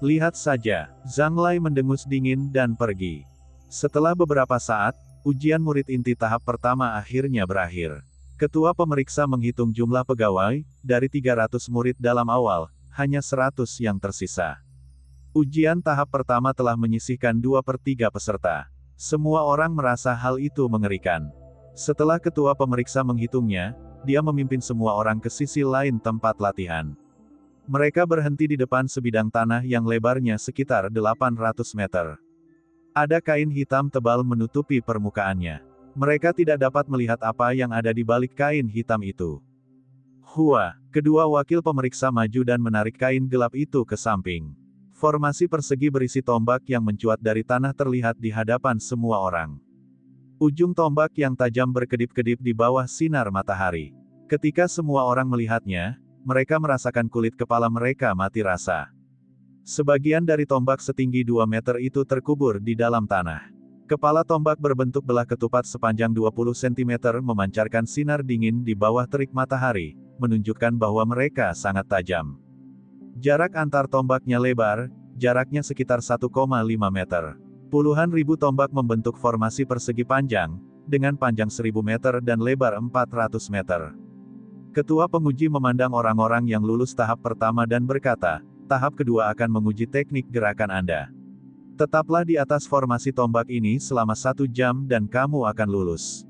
Lihat saja." Zhang Lai mendengus dingin dan pergi. Setelah beberapa saat, ujian murid inti tahap pertama akhirnya berakhir. Ketua pemeriksa menghitung jumlah pegawai, dari 300 murid dalam awal, hanya 100 yang tersisa. Ujian tahap pertama telah menyisihkan 2/3 peserta. Semua orang merasa hal itu mengerikan. Setelah ketua pemeriksa menghitungnya, dia memimpin semua orang ke sisi lain tempat latihan. Mereka berhenti di depan sebidang tanah yang lebarnya sekitar 800 meter. Ada kain hitam tebal menutupi permukaannya. Mereka tidak dapat melihat apa yang ada di balik kain hitam itu. Kedua wakil pemeriksa maju dan menarik kain gelap itu ke samping. Formasi persegi berisi tombak yang mencuat dari tanah terlihat di hadapan semua orang. Ujung tombak yang tajam berkedip-kedip di bawah sinar matahari. Ketika semua orang melihatnya, mereka merasakan kulit kepala mereka mati rasa. Sebagian dari tombak setinggi 2 meter itu terkubur di dalam tanah. Kepala tombak berbentuk belah ketupat sepanjang 20 cm memancarkan sinar dingin di bawah terik matahari, menunjukkan bahwa mereka sangat tajam. Jarak antar tombaknya lebar, jaraknya sekitar 1,5 meter. Puluhan ribu tombak membentuk formasi persegi panjang, dengan panjang 1000 meter dan lebar 400 meter. Ketua penguji memandang orang-orang yang lulus tahap pertama dan berkata, tahap kedua akan menguji teknik gerakan Anda. Tetaplah di atas formasi tombak ini selama 1 jam dan kamu akan lulus.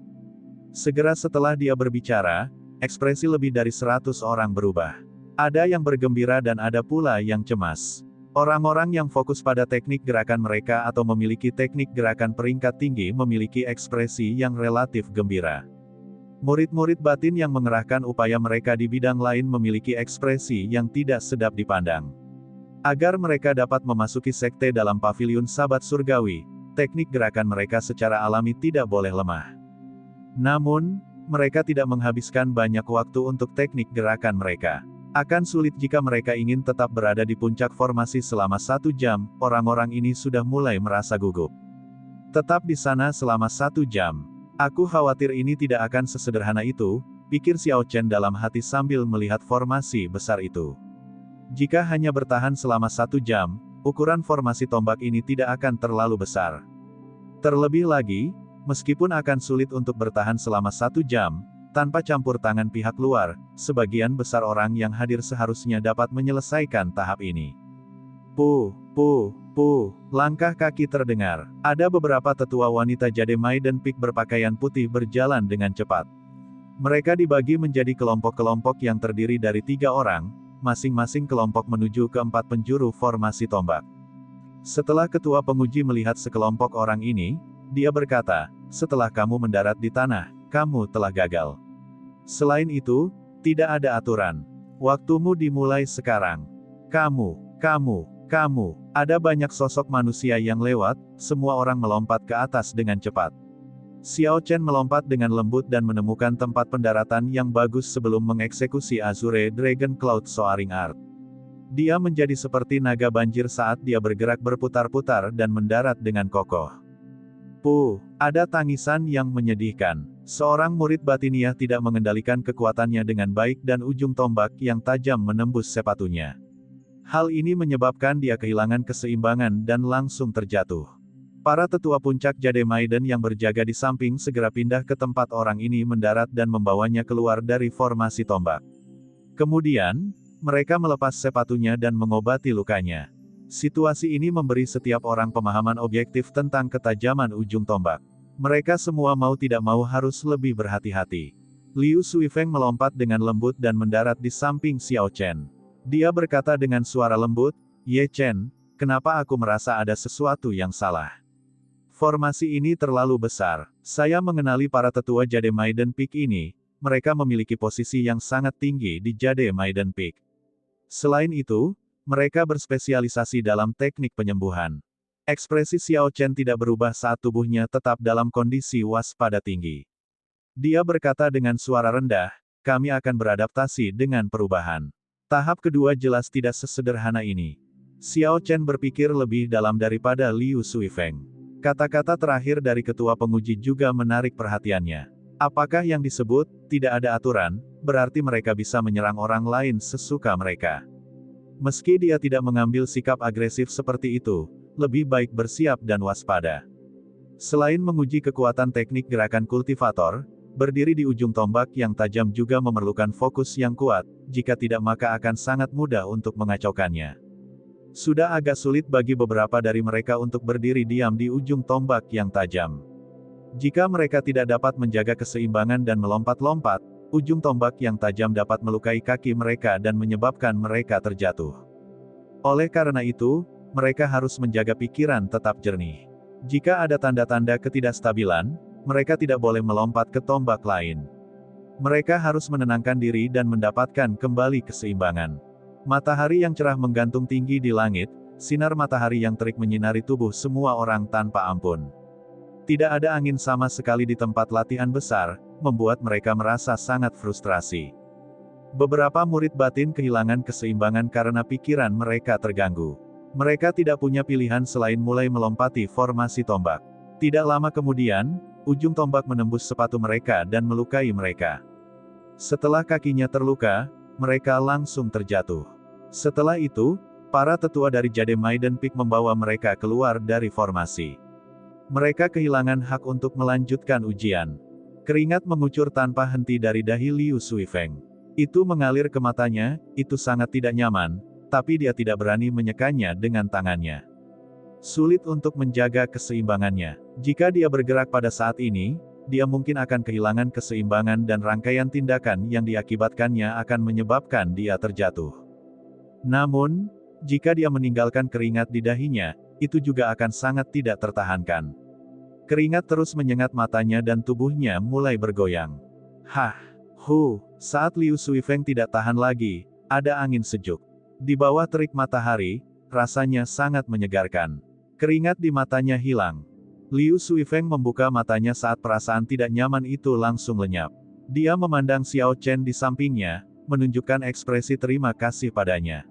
Segera setelah dia berbicara, ekspresi lebih dari 100 orang berubah. Ada yang bergembira dan ada pula yang cemas. Orang-orang yang fokus pada teknik gerakan mereka atau memiliki teknik gerakan peringkat tinggi memiliki ekspresi yang relatif gembira. Murid-murid batin yang mengerahkan upaya mereka di bidang lain memiliki ekspresi yang tidak sedap dipandang. Agar mereka dapat memasuki sekte dalam paviliun Sabat Surgawi, teknik gerakan mereka secara alami tidak boleh lemah. Namun, mereka tidak menghabiskan banyak waktu untuk teknik gerakan mereka. Akan sulit jika mereka ingin tetap berada di puncak formasi selama 1 jam, orang-orang ini sudah mulai merasa gugup. Tetap di sana selama 1 jam. Aku khawatir ini tidak akan sesederhana itu, pikir Xiao Chen dalam hati sambil melihat formasi besar itu. Jika hanya bertahan selama 1 jam, ukuran formasi tombak ini tidak akan terlalu besar. Terlebih lagi, meskipun akan sulit untuk bertahan selama 1 jam, tanpa campur tangan pihak luar, sebagian besar orang yang hadir seharusnya dapat menyelesaikan tahap ini. Langkah kaki terdengar. Ada beberapa tetua wanita Jade Maiden Peak berpakaian putih berjalan dengan cepat. Mereka dibagi menjadi kelompok-kelompok yang terdiri dari 3 orang, masing-masing kelompok menuju ke 4 penjuru formasi tombak. Setelah ketua penguji melihat sekelompok orang ini, dia berkata, setelah kamu mendarat di tanah, kamu telah gagal. Selain itu, tidak ada aturan. Waktumu dimulai sekarang. Kamu. Ada banyak sosok manusia yang lewat, semua orang melompat ke atas dengan cepat. Xiao Chen melompat dengan lembut dan menemukan tempat pendaratan yang bagus sebelum mengeksekusi Azure Dragon Cloud Soaring Art. Dia menjadi seperti naga banjir saat dia bergerak berputar-putar dan mendarat dengan kokoh. Ada tangisan yang menyedihkan. Seorang murid batiniah tidak mengendalikan kekuatannya dengan baik dan ujung tombak yang tajam menembus sepatunya. Hal ini menyebabkan dia kehilangan keseimbangan dan langsung terjatuh. Para tetua puncak Jade Maiden yang berjaga di samping segera pindah ke tempat orang ini mendarat dan membawanya keluar dari formasi tombak. Kemudian, mereka melepas sepatunya dan mengobati lukanya. Situasi ini memberi setiap orang pemahaman objektif tentang ketajaman ujung tombak. Mereka semua mau tidak mau harus lebih berhati-hati. Liu Suifeng melompat dengan lembut dan mendarat di samping Xiao Chen. Dia berkata dengan suara lembut, "Ye Chen, kenapa aku merasa ada sesuatu yang salah? Formasi ini terlalu besar. Saya mengenali para tetua Jade Maiden Peak ini, mereka memiliki posisi yang sangat tinggi di Jade Maiden Peak. Selain itu, mereka berspesialisasi dalam teknik penyembuhan." Ekspresi Xiao Chen tidak berubah saat tubuhnya tetap dalam kondisi waspada tinggi. Dia berkata dengan suara rendah, "Kami akan beradaptasi dengan perubahan. Tahap kedua jelas tidak sesederhana ini." Xiao Chen berpikir lebih dalam daripada Liu Suifeng. Kata-kata terakhir dari ketua penguji juga menarik perhatiannya. Apakah yang disebut, tidak ada aturan, berarti mereka bisa menyerang orang lain sesuka mereka. Meski dia tidak mengambil sikap agresif seperti itu, lebih baik bersiap dan waspada. Selain menguji kekuatan teknik gerakan kultivator, berdiri di ujung tombak yang tajam juga memerlukan fokus yang kuat, jika tidak maka akan sangat mudah untuk mengacaukannya. Sudah agak sulit bagi beberapa dari mereka untuk berdiri diam di ujung tombak yang tajam. Jika mereka tidak dapat menjaga keseimbangan dan melompat-lompat, ujung tombak yang tajam dapat melukai kaki mereka dan menyebabkan mereka terjatuh. Oleh karena itu, mereka harus menjaga pikiran tetap jernih. Jika ada tanda-tanda ketidakstabilan, mereka tidak boleh melompat ke tombak lain. Mereka harus menenangkan diri dan mendapatkan kembali keseimbangan. Matahari yang cerah menggantung tinggi di langit, sinar matahari yang terik menyinari tubuh semua orang tanpa ampun. Tidak ada angin sama sekali di tempat latihan besar, membuat mereka merasa sangat frustrasi. Beberapa murid batin kehilangan keseimbangan karena pikiran mereka terganggu. Mereka tidak punya pilihan selain mulai melompati formasi tombak. Tidak lama kemudian, ujung tombak menembus sepatu mereka dan melukai mereka. Setelah kakinya terluka, mereka langsung terjatuh. Setelah itu, para tetua dari Jade Maiden Peak membawa mereka keluar dari formasi. Mereka kehilangan hak untuk melanjutkan ujian. Keringat mengucur tanpa henti dari dahi Liu Suifeng. Itu mengalir ke matanya, itu sangat tidak nyaman, tapi dia tidak berani menyekannya dengan tangannya. Sulit untuk menjaga keseimbangannya. Jika dia bergerak pada saat ini, dia mungkin akan kehilangan keseimbangan dan rangkaian tindakan yang diakibatkannya akan menyebabkan dia terjatuh. Namun, jika dia meninggalkan keringat di dahinya, itu juga akan sangat tidak tertahankan. Keringat terus menyengat matanya dan tubuhnya mulai bergoyang. Saat Liu Suifeng tidak tahan lagi, ada angin sejuk. Di bawah terik matahari, rasanya sangat menyegarkan. Keringat di matanya hilang. Liu Suifeng membuka matanya saat perasaan tidak nyaman itu langsung lenyap. Dia memandang Xiao Chen di sampingnya, menunjukkan ekspresi terima kasih padanya.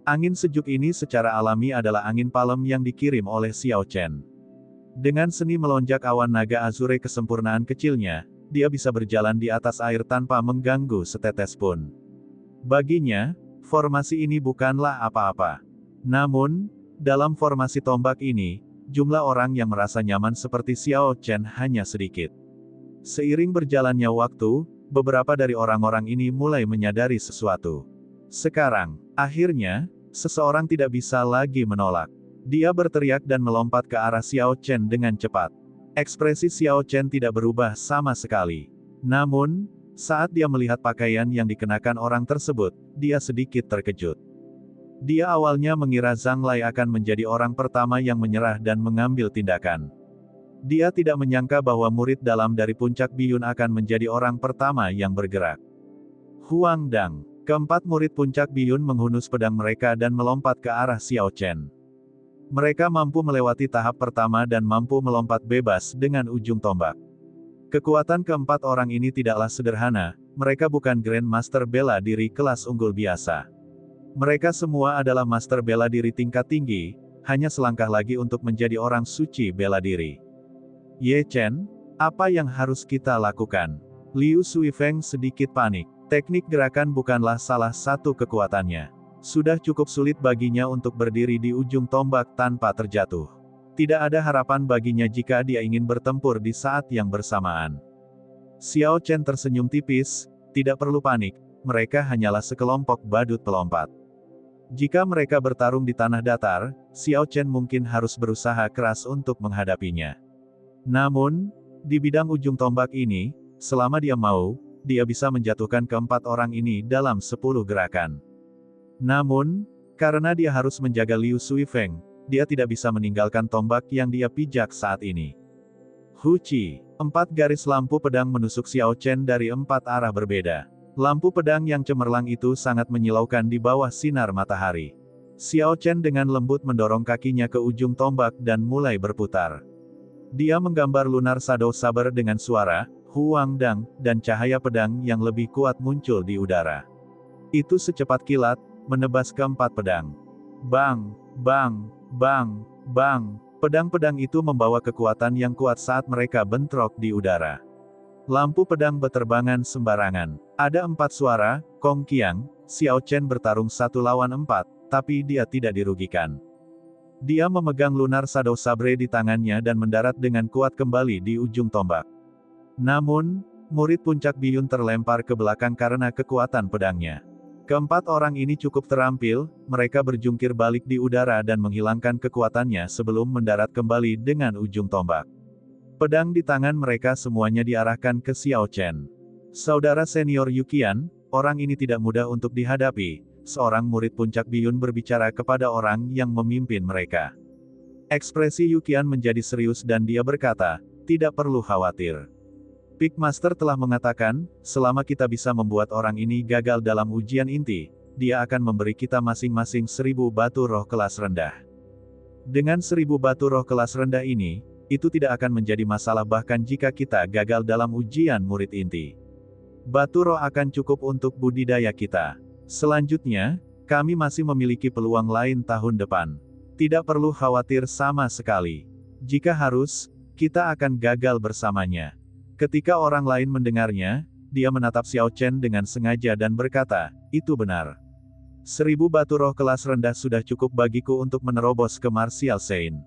Angin sejuk ini secara alami adalah angin palem yang dikirim oleh Xiao Chen. Dengan seni melonjak awan naga azure kesempurnaan kecilnya, dia bisa berjalan di atas air tanpa mengganggu setetes pun. Baginya, formasi ini bukanlah apa-apa. Namun, dalam formasi tombak ini, jumlah orang yang merasa nyaman seperti Xiao Chen hanya sedikit. Seiring berjalannya waktu, beberapa dari orang-orang ini mulai menyadari sesuatu. Sekarang, akhirnya, seseorang tidak bisa lagi menolak. Dia berteriak dan melompat ke arah Xiao Chen dengan cepat. Ekspresi Xiao Chen tidak berubah sama sekali. Namun, saat dia melihat pakaian yang dikenakan orang tersebut, dia sedikit terkejut. Dia awalnya mengira Zhang Lai akan menjadi orang pertama yang menyerah dan mengambil tindakan. Dia tidak menyangka bahwa murid dalam dari puncak biyun akan menjadi orang pertama yang bergerak. Huang Dang. Keempat murid puncak biyun menghunus pedang mereka dan melompat ke arah Xiao Chen. Mereka mampu melewati tahap pertama dan mampu melompat bebas dengan ujung tombak. Kekuatan keempat orang ini tidaklah sederhana, mereka bukan Grandmaster bela diri kelas unggul biasa. Mereka semua adalah master bela diri tingkat tinggi, hanya selangkah lagi untuk menjadi orang suci bela diri. Ye Chen, apa yang harus kita lakukan? Liu Suifeng sedikit panik. Teknik gerakan bukanlah salah satu kekuatannya. Sudah cukup sulit baginya untuk berdiri di ujung tombak tanpa terjatuh. Tidak ada harapan baginya jika dia ingin bertempur di saat yang bersamaan. Xiao Chen tersenyum tipis, tidak perlu panik, mereka hanyalah sekelompok badut pelompat. Jika mereka bertarung di tanah datar, Xiao Chen mungkin harus berusaha keras untuk menghadapinya. Namun, di bidang ujung tombak ini, selama dia mau, dia bisa menjatuhkan keempat orang ini dalam 10 gerakan. Namun, karena dia harus menjaga Liu Suifeng, dia tidak bisa meninggalkan tombak yang dia pijak saat ini. Huci, 4 garis lampu pedang menusuk Xiao Chen dari 4 arah berbeda. Lampu pedang yang cemerlang itu sangat menyilaukan di bawah sinar matahari. Xiao Chen dengan lembut mendorong kakinya ke ujung tombak dan mulai berputar. Dia menggambar lunar shadow saber dengan suara Huang Dang, dan cahaya pedang yang lebih kuat muncul di udara. Itu secepat kilat, menebas keempat pedang. Bang, bang, bang, bang. Pedang-pedang itu membawa kekuatan yang kuat saat mereka bentrok di udara. Lampu pedang beterbangan sembarangan. Ada 4 suara, Kong Qiang, Xiao Chen bertarung 1 lawan 4, tapi dia tidak dirugikan. Dia memegang Lunar Shadow Sabre di tangannya dan mendarat dengan kuat kembali di ujung tombak. Namun, murid puncak biyun terlempar ke belakang karena kekuatan pedangnya. Keempat orang ini cukup terampil, mereka berjungkir balik di udara dan menghilangkan kekuatannya sebelum mendarat kembali dengan ujung tombak. Pedang di tangan mereka semuanya diarahkan ke Xiao Chen. Saudara senior Yuqian, orang ini tidak mudah untuk dihadapi. Seorang murid puncak biyun berbicara kepada orang yang memimpin mereka. Ekspresi Yuqian menjadi serius dan dia berkata, tidak perlu khawatir. Peak Master telah mengatakan, selama kita bisa membuat orang ini gagal dalam ujian inti, dia akan memberi kita masing-masing 1000 batu roh kelas rendah. Dengan 1000 batu roh kelas rendah ini, itu tidak akan menjadi masalah bahkan jika kita gagal dalam ujian murid inti. Batu roh akan cukup untuk budidaya kita. Selanjutnya, kami masih memiliki peluang lain tahun depan. Tidak perlu khawatir sama sekali. Jika harus, kita akan gagal bersamanya. Ketika orang lain mendengarnya, dia menatap Xiao Chen dengan sengaja dan berkata, itu benar. 1000 batu roh kelas rendah sudah cukup bagiku untuk menerobos ke Martial Saint.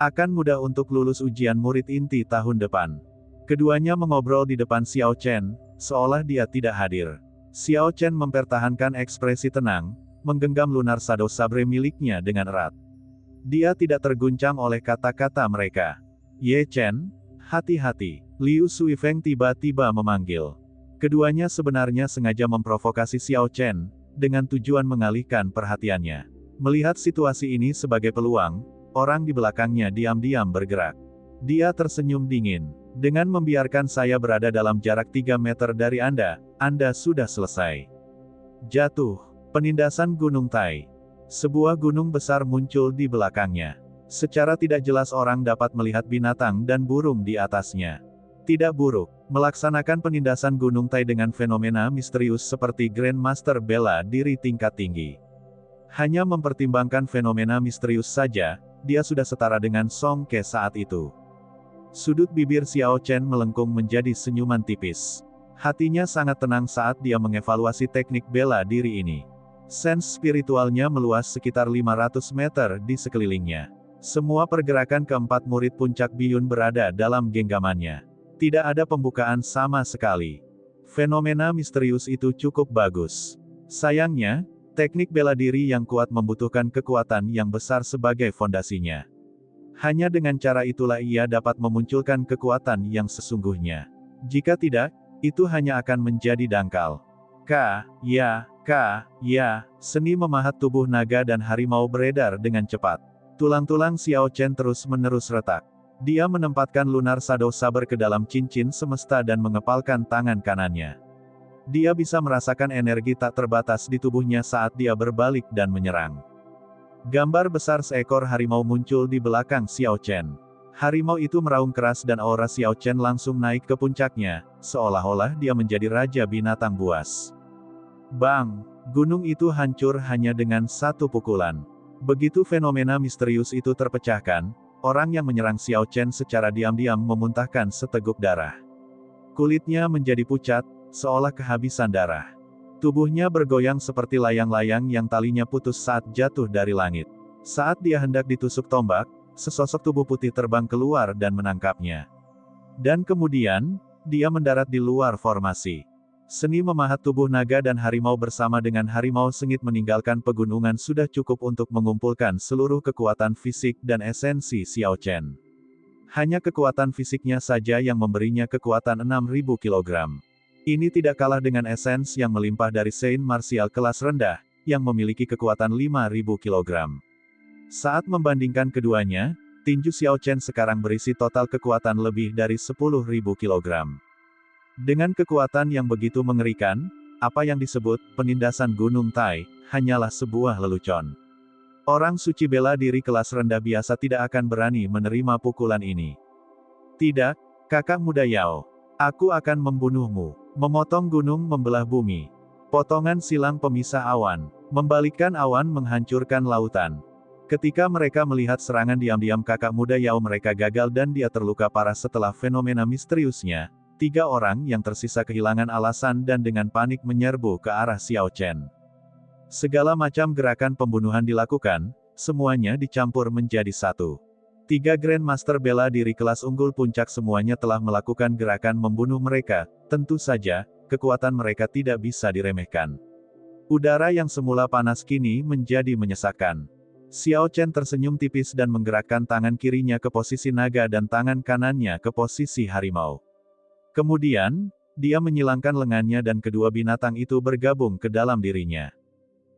Akan mudah untuk lulus ujian murid inti tahun depan. Keduanya mengobrol di depan Xiao Chen, seolah dia tidak hadir. Xiao Chen mempertahankan ekspresi tenang, menggenggam Lunar Shadow Sabre miliknya dengan erat. Dia tidak terguncang oleh kata-kata mereka. Ye Chen, hati-hati. Liu Suifeng tiba-tiba memanggil. Keduanya sebenarnya sengaja memprovokasi Xiao Chen, dengan tujuan mengalihkan perhatiannya. Melihat situasi ini sebagai peluang, orang di belakangnya diam-diam bergerak. Dia tersenyum dingin. Dengan membiarkan saya berada dalam jarak 3 meter dari Anda sudah selesai. Jatuh. Penindasan Gunung Tai. Sebuah gunung besar muncul di belakangnya. Secara tidak jelas orang dapat melihat binatang dan burung di atasnya. Tidak buruk. Melaksanakan penindasan Gunung Tai dengan fenomena misterius seperti Grandmaster bela diri tingkat tinggi. Hanya mempertimbangkan fenomena misterius saja, dia sudah setara dengan Song Ke saat itu. Sudut bibir Xiao Chen melengkung menjadi senyuman tipis. Hatinya sangat tenang saat dia mengevaluasi teknik bela diri ini. Sense spiritualnya meluas sekitar 500 meter di sekelilingnya. Semua pergerakan keempat murid puncak biyun berada dalam genggamannya. Tidak ada pembukaan sama sekali. Fenomena misterius itu cukup bagus. Sayangnya, teknik bela diri yang kuat membutuhkan kekuatan yang besar sebagai fondasinya. Hanya dengan cara itulah ia dapat memunculkan kekuatan yang sesungguhnya. Jika tidak, itu hanya akan menjadi dangkal. Seni memahat tubuh naga dan harimau beredar dengan cepat. Tulang-tulang Xiao Chen terus-menerus retak. Dia menempatkan Lunar Shadow Sabre ke dalam cincin semesta dan mengepalkan tangan kanannya. Dia bisa merasakan energi tak terbatas di tubuhnya saat dia berbalik dan menyerang. Gambar besar seekor harimau muncul di belakang Xiao Chen. Harimau itu meraung keras dan aura Xiao Chen langsung naik ke puncaknya, seolah-olah dia menjadi raja binatang buas. Bang! Gunung itu hancur hanya dengan satu pukulan. Begitu fenomena misterius itu terpecahkan, orang yang menyerang Xiao Chen secara diam-diam memuntahkan seteguk darah. Kulitnya menjadi pucat, seolah kehabisan darah. Tubuhnya bergoyang seperti layang-layang yang talinya putus saat jatuh dari langit. Saat dia hendak ditusuk tombak, sesosok tubuh putih terbang keluar dan menangkapnya. Dan kemudian, dia mendarat di luar formasi. Seni memahat tubuh naga dan harimau bersama dengan harimau sengit meninggalkan pegunungan sudah cukup untuk mengumpulkan seluruh kekuatan fisik dan esensi Xiao Chen. Hanya kekuatan fisiknya saja yang memberinya kekuatan 6000 kg. Ini tidak kalah dengan esens yang melimpah dari Saint Martial kelas rendah, yang memiliki kekuatan 5000 kg. Saat membandingkan keduanya, tinju Xiao Chen sekarang berisi total kekuatan lebih dari 10.000 kg. Dengan kekuatan yang begitu mengerikan, apa yang disebut penindasan Gunung Tai hanyalah sebuah lelucon. Orang suci bela diri kelas rendah biasa tidak akan berani menerima pukulan ini. Tidak, kakak muda Yao. Aku akan membunuhmu. Memotong gunung membelah bumi. Potongan silang pemisah awan. Membalikkan awan menghancurkan lautan. Ketika mereka melihat serangan diam-diam kakak muda Yao mereka gagal dan dia terluka parah setelah fenomena misteriusnya. 3 orang yang tersisa kehilangan alasan dan dengan panik menyerbu ke arah Xiao Chen. Segala macam gerakan pembunuhan dilakukan, semuanya dicampur menjadi satu. 3 Grandmaster bela diri kelas unggul puncak semuanya telah melakukan gerakan membunuh mereka, tentu saja, kekuatan mereka tidak bisa diremehkan. Udara yang semula panas kini menjadi menyesakkan. Xiao Chen tersenyum tipis dan menggerakkan tangan kirinya ke posisi naga dan tangan kanannya ke posisi harimau. Kemudian, dia menyilangkan lengannya dan kedua binatang itu bergabung ke dalam dirinya.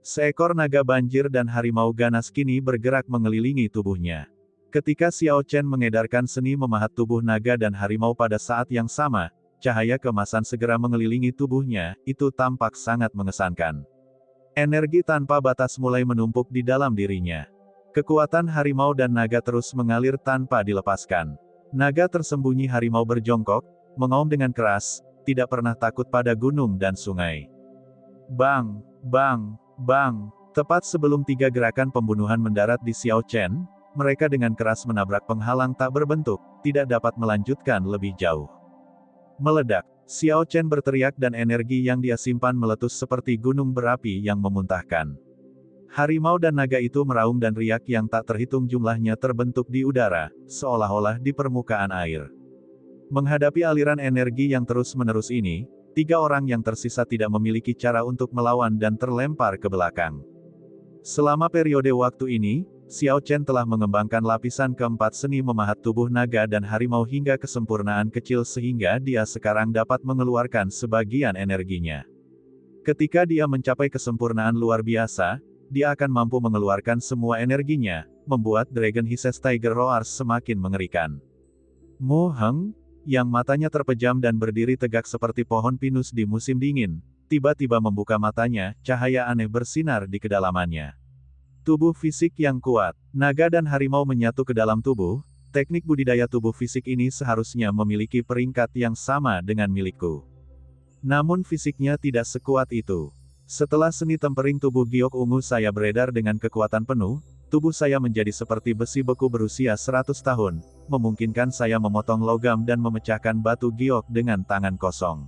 Seekor naga banjir dan harimau ganas kini bergerak mengelilingi tubuhnya. Ketika Xiao Chen mengedarkan seni memahat tubuh naga dan harimau pada saat yang sama, cahaya keemasan segera mengelilingi tubuhnya, itu tampak sangat mengesankan. Energi tanpa batas mulai menumpuk di dalam dirinya. Kekuatan harimau dan naga terus mengalir tanpa dilepaskan. Naga tersembunyi harimau berjongkok, mengaum dengan keras, tidak pernah takut pada gunung dan sungai. Bang, bang, bang, tepat sebelum 3 gerakan pembunuhan mendarat di Xiao Chen, mereka dengan keras menabrak penghalang tak berbentuk, tidak dapat melanjutkan lebih jauh. Meledak. Xiao Chen berteriak dan energi yang dia simpan meletus seperti gunung berapi yang memuntahkan. Harimau dan naga itu meraung dan riak yang tak terhitung jumlahnya terbentuk di udara, seolah-olah di permukaan air. Menghadapi aliran energi yang terus-menerus ini, 3 orang yang tersisa tidak memiliki cara untuk melawan dan terlempar ke belakang. Selama periode waktu ini, Xiao Chen telah mengembangkan lapisan keempat seni memahat tubuh naga dan harimau hingga kesempurnaan kecil sehingga dia sekarang dapat mengeluarkan sebagian energinya. Ketika dia mencapai kesempurnaan luar biasa, dia akan mampu mengeluarkan semua energinya, membuat Dragon Hisses Tiger Roars semakin mengerikan. Mu Heng, yang matanya terpejam dan berdiri tegak seperti pohon pinus di musim dingin, tiba-tiba membuka matanya, cahaya aneh bersinar di kedalamannya. Tubuh fisik yang kuat, naga dan harimau menyatu ke dalam tubuh, teknik budidaya tubuh fisik ini seharusnya memiliki peringkat yang sama dengan milikku. Namun fisiknya tidak sekuat itu. Setelah seni tempering tubuh giok ungu saya beredar dengan kekuatan penuh, tubuh saya menjadi seperti besi beku berusia 100 tahun, memungkinkan saya memotong logam dan memecahkan batu giok dengan tangan kosong.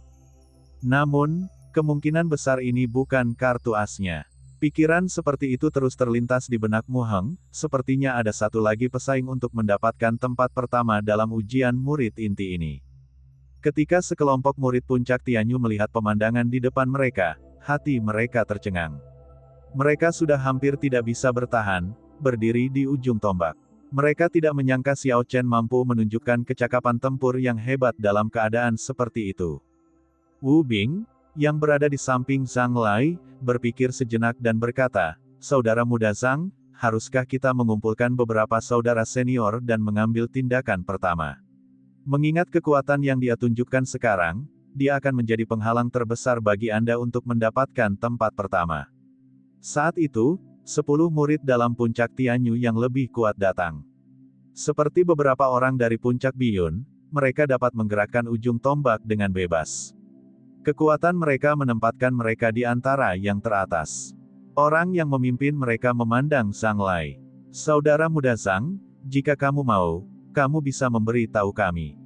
Namun, kemungkinan besar ini bukan kartu asnya. Pikiran seperti itu terus terlintas di benak Mu Heng, sepertinya ada satu lagi pesaing untuk mendapatkan tempat pertama dalam ujian murid inti ini. Ketika sekelompok murid puncak Tianyu melihat pemandangan di depan mereka, hati mereka tercengang. Mereka sudah hampir tidak bisa bertahan, berdiri di ujung tombak. Mereka tidak menyangka Xiao Chen mampu menunjukkan kecakapan tempur yang hebat dalam keadaan seperti itu. Wu Bing, yang berada di samping Zhang Lai, berpikir sejenak dan berkata, "Saudara muda Zhang, haruskah kita mengumpulkan beberapa saudara senior dan mengambil tindakan pertama? Mengingat kekuatan yang dia tunjukkan sekarang, dia akan menjadi penghalang terbesar bagi Anda untuk mendapatkan tempat pertama." Saat itu, 10 murid dalam puncak Tianyu yang lebih kuat datang. Seperti beberapa orang dari puncak Biyun, mereka dapat menggerakkan ujung tombak dengan bebas. Kekuatan mereka menempatkan mereka di antara yang teratas. Orang yang memimpin mereka memandang Zhang Lai. "Saudara muda Zhang, jika kamu mau, kamu bisa memberi tahu kami.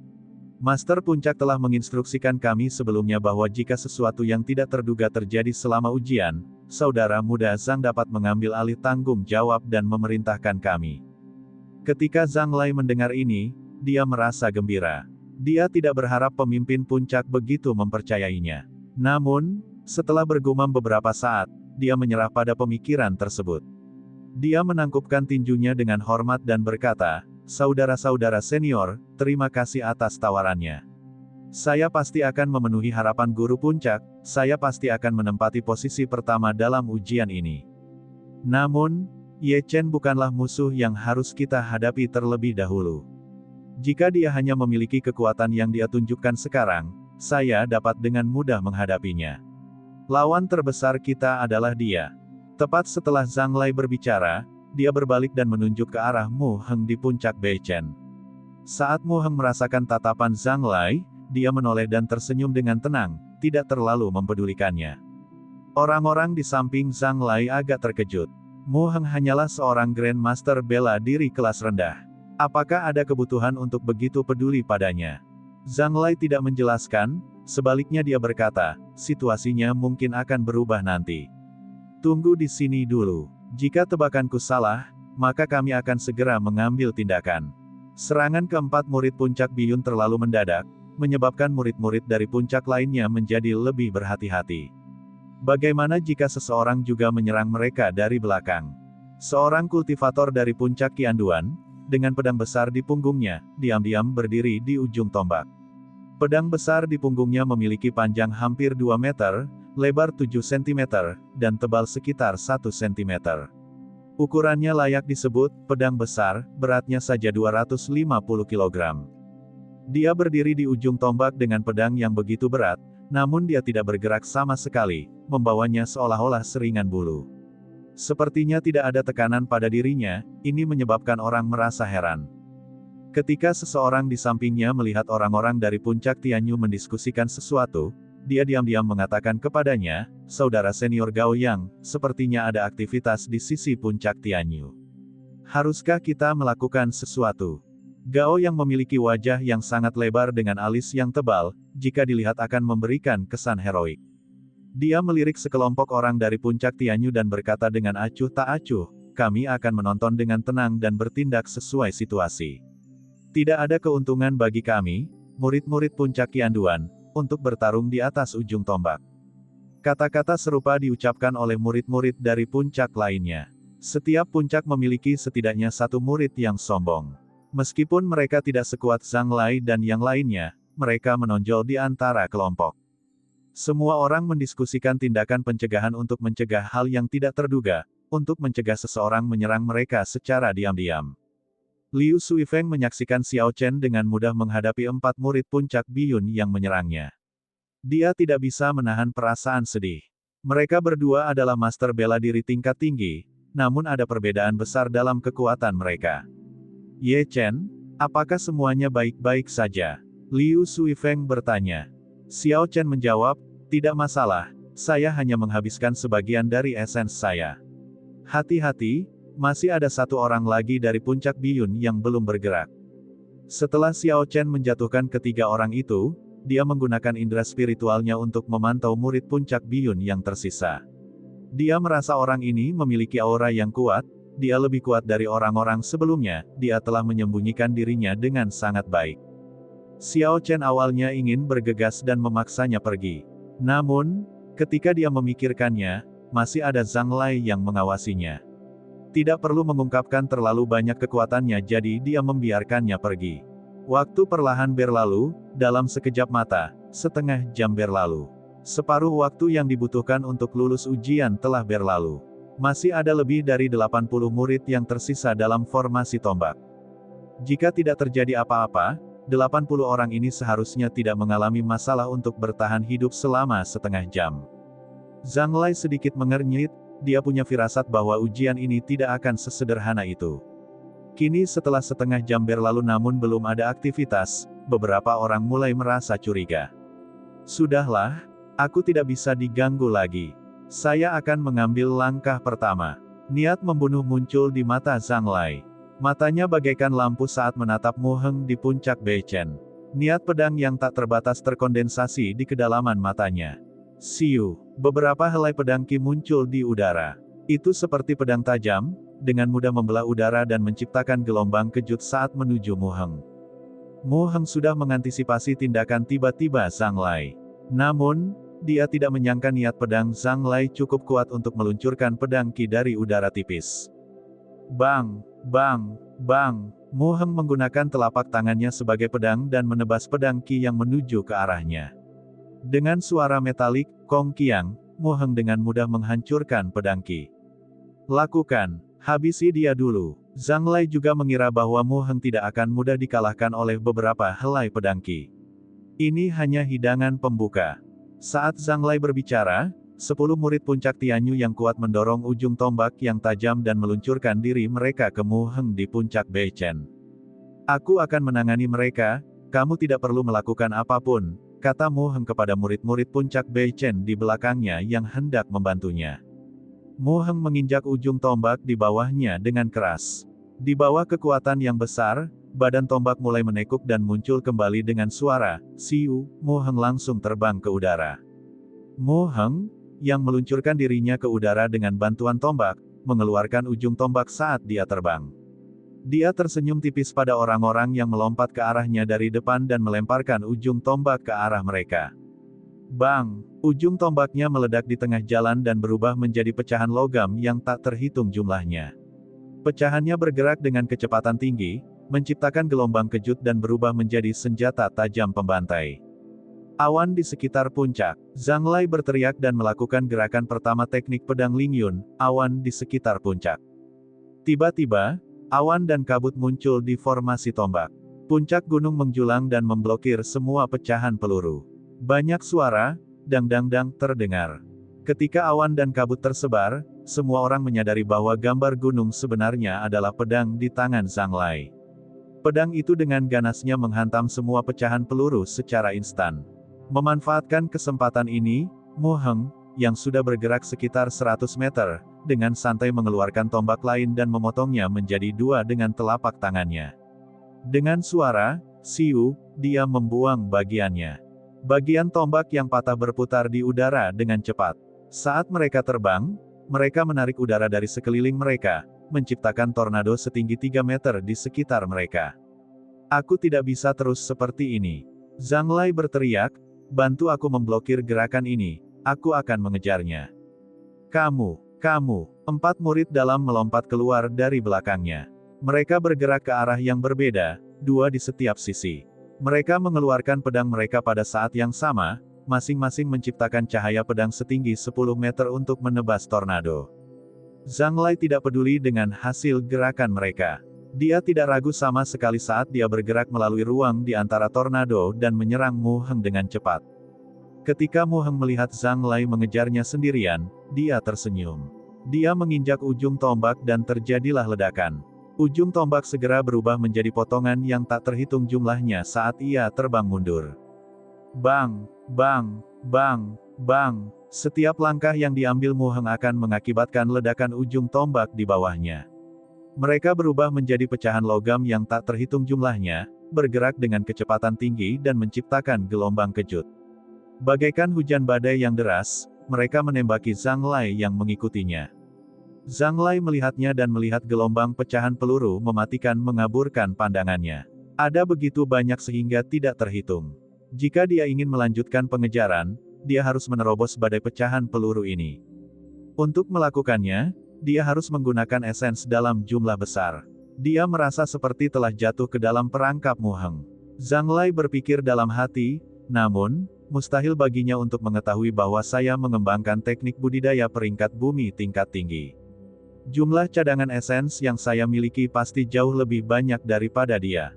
Master Puncak telah menginstruksikan kami sebelumnya bahwa jika sesuatu yang tidak terduga terjadi selama ujian, saudara muda Zhang dapat mengambil alih tanggung jawab dan memerintahkan kami." Ketika Zhang Lai mendengar ini, dia merasa gembira. Dia tidak berharap pemimpin puncak begitu mempercayainya. Namun, setelah bergumam beberapa saat, dia menyerah pada pemikiran tersebut. Dia menangkupkan tinjunya dengan hormat dan berkata, "Saudara-saudara senior, terima kasih atas tawarannya. Saya pasti akan memenuhi harapan guru puncak, saya pasti akan menempati posisi pertama dalam ujian ini. Namun, Ye Chen bukanlah musuh yang harus kita hadapi terlebih dahulu. Jika dia hanya memiliki kekuatan yang dia tunjukkan sekarang, saya dapat dengan mudah menghadapinya. Lawan terbesar kita adalah dia." Tepat setelah Zhang Lai berbicara, dia berbalik dan menunjuk ke arah Mu Heng di puncak Beichen. Saat Mu Heng merasakan tatapan Zhang Lai, dia menoleh dan tersenyum dengan tenang, tidak terlalu mempedulikannya. Orang-orang di samping Zhang Lai agak terkejut. Mu Heng hanyalah seorang Grandmaster bela diri kelas rendah. Apakah ada kebutuhan untuk begitu peduli padanya? Zhang Lai tidak menjelaskan, sebaliknya dia berkata, "Situasinya mungkin akan berubah nanti. Tunggu di sini dulu. Jika tebakanku salah, maka kami akan segera mengambil tindakan. Serangan keempat murid puncak biyun terlalu mendadak, menyebabkan murid-murid dari puncak lainnya menjadi lebih berhati-hati. Bagaimana jika seseorang juga menyerang mereka dari belakang? Seorang kultivator dari puncak Qianduan, dengan pedang besar di punggungnya, diam-diam berdiri di ujung tombak. Pedang besar di punggungnya memiliki panjang hampir 2 meter, lebar 7 cm, dan tebal sekitar 1 cm. Ukurannya layak disebut pedang besar, beratnya saja 250 kg. Dia berdiri di ujung tombak dengan pedang yang begitu berat, namun dia tidak bergerak sama sekali, membawanya seolah-olah seringan bulu. Sepertinya tidak ada tekanan pada dirinya, ini menyebabkan orang merasa heran. Ketika seseorang di sampingnya melihat orang-orang dari puncak Tianyu mendiskusikan sesuatu, dia diam-diam mengatakan kepadanya, "Saudara senior Gao Yang, sepertinya ada aktivitas di sisi puncak Tianyu. Haruskah kita melakukan sesuatu?" Gao Yang memiliki wajah yang sangat lebar dengan alis yang tebal, jika dilihat akan memberikan kesan heroik. Dia melirik sekelompok orang dari puncak Tianyu dan berkata dengan acuh tak acuh, "Kami akan menonton dengan tenang dan bertindak sesuai situasi. Tidak ada keuntungan bagi kami, murid-murid puncak Qianduan, untuk bertarung di atas ujung tombak." Kata-kata serupa diucapkan oleh murid-murid dari puncak lainnya. Setiap puncak memiliki setidaknya satu murid yang sombong. Meskipun mereka tidak sekuat Zhang Lai dan yang lainnya, mereka menonjol di antara kelompok. Semua orang mendiskusikan tindakan pencegahan untuk mencegah hal yang tidak terduga, untuk mencegah seseorang menyerang mereka secara diam-diam. Liu Suifeng menyaksikan Xiao Chen dengan mudah menghadapi 4 murid puncak biyun yang menyerangnya. Dia tidak bisa menahan perasaan sedih. Mereka berdua adalah master bela diri tingkat tinggi, namun ada perbedaan besar dalam kekuatan mereka. "Ye Chen, apakah semuanya baik-baik saja?" Liu Suifeng bertanya. Xiao Chen menjawab, "Tidak masalah, saya hanya menghabiskan sebagian dari esens saya." "Hati-hati, masih ada satu orang lagi dari puncak biyun yang belum bergerak." Setelah Xiao Chen menjatuhkan ketiga orang itu, dia menggunakan indera spiritualnya untuk memantau murid puncak biyun yang tersisa. Dia merasa orang ini memiliki aura yang kuat, dia lebih kuat dari orang-orang sebelumnya, dia telah menyembunyikan dirinya dengan sangat baik. Xiao Chen awalnya ingin bergegas dan memaksanya pergi. Namun, ketika dia memikirkannya, masih ada Zhang Lai yang mengawasinya. Tidak perlu mengungkapkan terlalu banyak kekuatannya jadi dia membiarkannya pergi. Waktu perlahan berlalu, dalam sekejap mata, setengah jam berlalu. Separuh waktu yang dibutuhkan untuk lulus ujian telah berlalu. Masih ada lebih dari 80 murid yang tersisa dalam formasi tombak. Jika tidak terjadi apa-apa, 80 orang ini seharusnya tidak mengalami masalah untuk bertahan hidup selama setengah jam. Zhang Lai sedikit mengernyit, dia punya firasat bahwa ujian ini tidak akan sesederhana itu. Kini setelah setengah jam berlalu namun belum ada aktivitas, beberapa orang mulai merasa curiga. "Sudahlah, aku tidak bisa diganggu lagi. Saya akan mengambil langkah pertama." Niat membunuh muncul di mata Zhang Lai. Matanya bagaikan lampu saat menatap Mu Heng di puncak Beichen. Niat pedang yang tak terbatas terkondensasi di kedalaman matanya. Siu, beberapa helai pedang Qi muncul di udara. Itu seperti pedang tajam, dengan mudah membelah udara dan menciptakan gelombang kejut saat menuju Mu Heng. Mu Heng sudah mengantisipasi tindakan tiba-tiba Zhang Lai. Namun, dia tidak menyangka niat pedang Zhang Lai cukup kuat untuk meluncurkan pedang Qi dari udara tipis. Bang, bang, bang, Mu Heng menggunakan telapak tangannya sebagai pedang dan menebas pedang Qi yang menuju ke arahnya. Dengan suara metalik, Kong Qiang, Mu Heng dengan mudah menghancurkan pedang Qi. "Lakukan, habisi dia dulu." Zhang Lai juga mengira bahwa Mu Heng tidak akan mudah dikalahkan oleh beberapa helai pedang Qi. Ini hanya hidangan pembuka. Saat Zhang Lai berbicara, 10 murid puncak Tianyu yang kuat mendorong ujung tombak yang tajam dan meluncurkan diri mereka ke Mu Heng di puncak Beichen. "Aku akan menangani mereka, kamu tidak perlu melakukan apapun," kata Mu Heng kepada murid-murid puncak Beichen di belakangnya yang hendak membantunya. Mu Heng menginjak ujung tombak di bawahnya dengan keras. Di bawah kekuatan yang besar, badan tombak mulai menekuk dan muncul kembali dengan suara, "Siu." Mu Heng langsung terbang ke udara. Mu Heng, yang meluncurkan dirinya ke udara dengan bantuan tombak, mengeluarkan ujung tombak saat dia terbang. Dia tersenyum tipis pada orang-orang yang melompat ke arahnya dari depan dan melemparkan ujung tombak ke arah mereka. Bang! Ujung tombaknya meledak di tengah jalan dan berubah menjadi pecahan logam yang tak terhitung jumlahnya. Pecahannya bergerak dengan kecepatan tinggi, menciptakan gelombang kejut dan berubah menjadi senjata tajam pembantai. Awan di sekitar puncak. Zhang Lai berteriak dan melakukan gerakan pertama teknik pedang Lingyun, awan di sekitar puncak. Tiba-tiba, awan dan kabut muncul di formasi tombak. Puncak gunung menjulang dan memblokir semua pecahan peluru. Banyak suara, dang-dang-dang, terdengar. Ketika awan dan kabut tersebar, semua orang menyadari bahwa gambar gunung sebenarnya adalah pedang di tangan Zhang Lai. Pedang itu dengan ganasnya menghantam semua pecahan peluru secara instan. Memanfaatkan kesempatan ini, Mu Heng, yang sudah bergerak sekitar 100 meter, dengan santai mengeluarkan tombak lain dan memotongnya menjadi dua dengan telapak tangannya. Dengan suara, siu, dia membuang bagiannya. Bagian tombak yang patah berputar di udara dengan cepat. Saat mereka terbang, mereka menarik udara dari sekeliling mereka, menciptakan tornado setinggi 3 meter di sekitar mereka. Aku tidak bisa terus seperti ini. Zhang Lai berteriak, bantu aku memblokir gerakan ini, aku akan mengejarnya. Kamu. 4 murid dalam melompat keluar dari belakangnya. Mereka bergerak ke arah yang berbeda, 2 di setiap sisi. Mereka mengeluarkan pedang mereka pada saat yang sama, masing-masing menciptakan cahaya pedang setinggi 10 meter untuk menebas tornado. Zhang Lai tidak peduli dengan hasil gerakan mereka. Dia tidak ragu sama sekali saat dia bergerak melalui ruang di antara tornado dan menyerang Mu Heng dengan cepat. Ketika Mu Heng melihat Zhang Lai mengejarnya sendirian, dia tersenyum. Dia menginjak ujung tombak dan terjadilah ledakan. Ujung tombak segera berubah menjadi potongan yang tak terhitung jumlahnya saat ia terbang mundur. Bang! Bang! Bang! Bang! Setiap langkah yang diambil Mu Heng akan mengakibatkan ledakan ujung tombak di bawahnya. Mereka berubah menjadi pecahan logam yang tak terhitung jumlahnya, bergerak dengan kecepatan tinggi dan menciptakan gelombang kejut. Bagaikan hujan badai yang deras, mereka menembaki Zhang Lai yang mengikutinya. Zhang Lai melihatnya dan melihat gelombang pecahan peluru mematikan mengaburkan pandangannya. Ada begitu banyak sehingga tidak terhitung. Jika dia ingin melanjutkan pengejaran, dia harus menerobos badai pecahan peluru ini. Untuk melakukannya, dia harus menggunakan esens dalam jumlah besar. Dia merasa seperti telah jatuh ke dalam perangkap Mu Heng. Zhang Lai berpikir dalam hati, namun, mustahil baginya untuk mengetahui bahwa saya mengembangkan teknik budidaya peringkat bumi tingkat tinggi. Jumlah cadangan esens yang saya miliki pasti jauh lebih banyak daripada dia.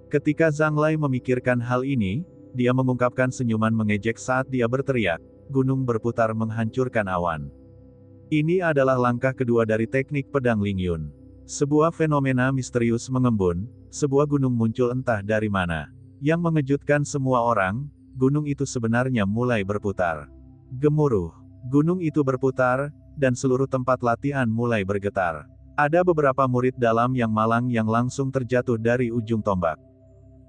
Ketika Zhang Lai memikirkan hal ini, dia mengungkapkan senyuman mengejek saat dia berteriak, gunung berputar menghancurkan awan. Ini adalah langkah kedua dari teknik pedang Lingyun. Sebuah fenomena misterius mengembun, sebuah gunung muncul entah dari mana. Yang mengejutkan semua orang, gunung itu sebenarnya mulai berputar. Gemuruh. Gunung itu berputar, dan seluruh tempat latihan mulai bergetar. Ada beberapa murid dalam yang malang yang langsung terjatuh dari ujung tombak.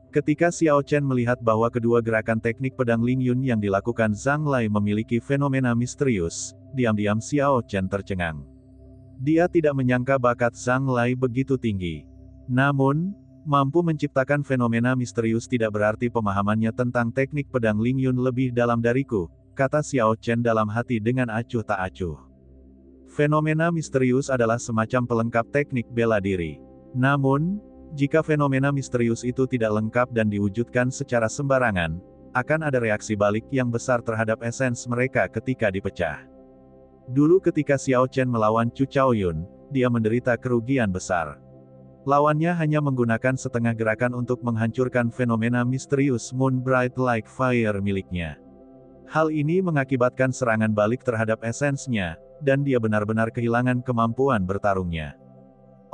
Ketika Xiao Chen melihat bahwa kedua gerakan teknik pedang Lingyun yang dilakukan Zhang Lai memiliki fenomena misterius, diam-diam Xiao Chen tercengang. Dia tidak menyangka bakat Zhang Lai begitu tinggi. Namun, mampu menciptakan fenomena misterius tidak berarti pemahamannya tentang teknik pedang Lingyun lebih dalam dariku, kata Xiao Chen dalam hati dengan acuh tak acuh. Fenomena misterius adalah semacam pelengkap teknik bela diri. Namun, jika fenomena misterius itu tidak lengkap dan diwujudkan secara sembarangan, akan ada reaksi balik yang besar terhadap esens mereka ketika dipecah. Dulu ketika Xiao Chen melawan Chu Chaoyun, dia menderita kerugian besar. Lawannya hanya menggunakan setengah gerakan untuk menghancurkan fenomena misterius Moon Bright Like Fire miliknya. Hal ini mengakibatkan serangan balik terhadap esensnya, dan dia benar-benar kehilangan kemampuan bertarungnya.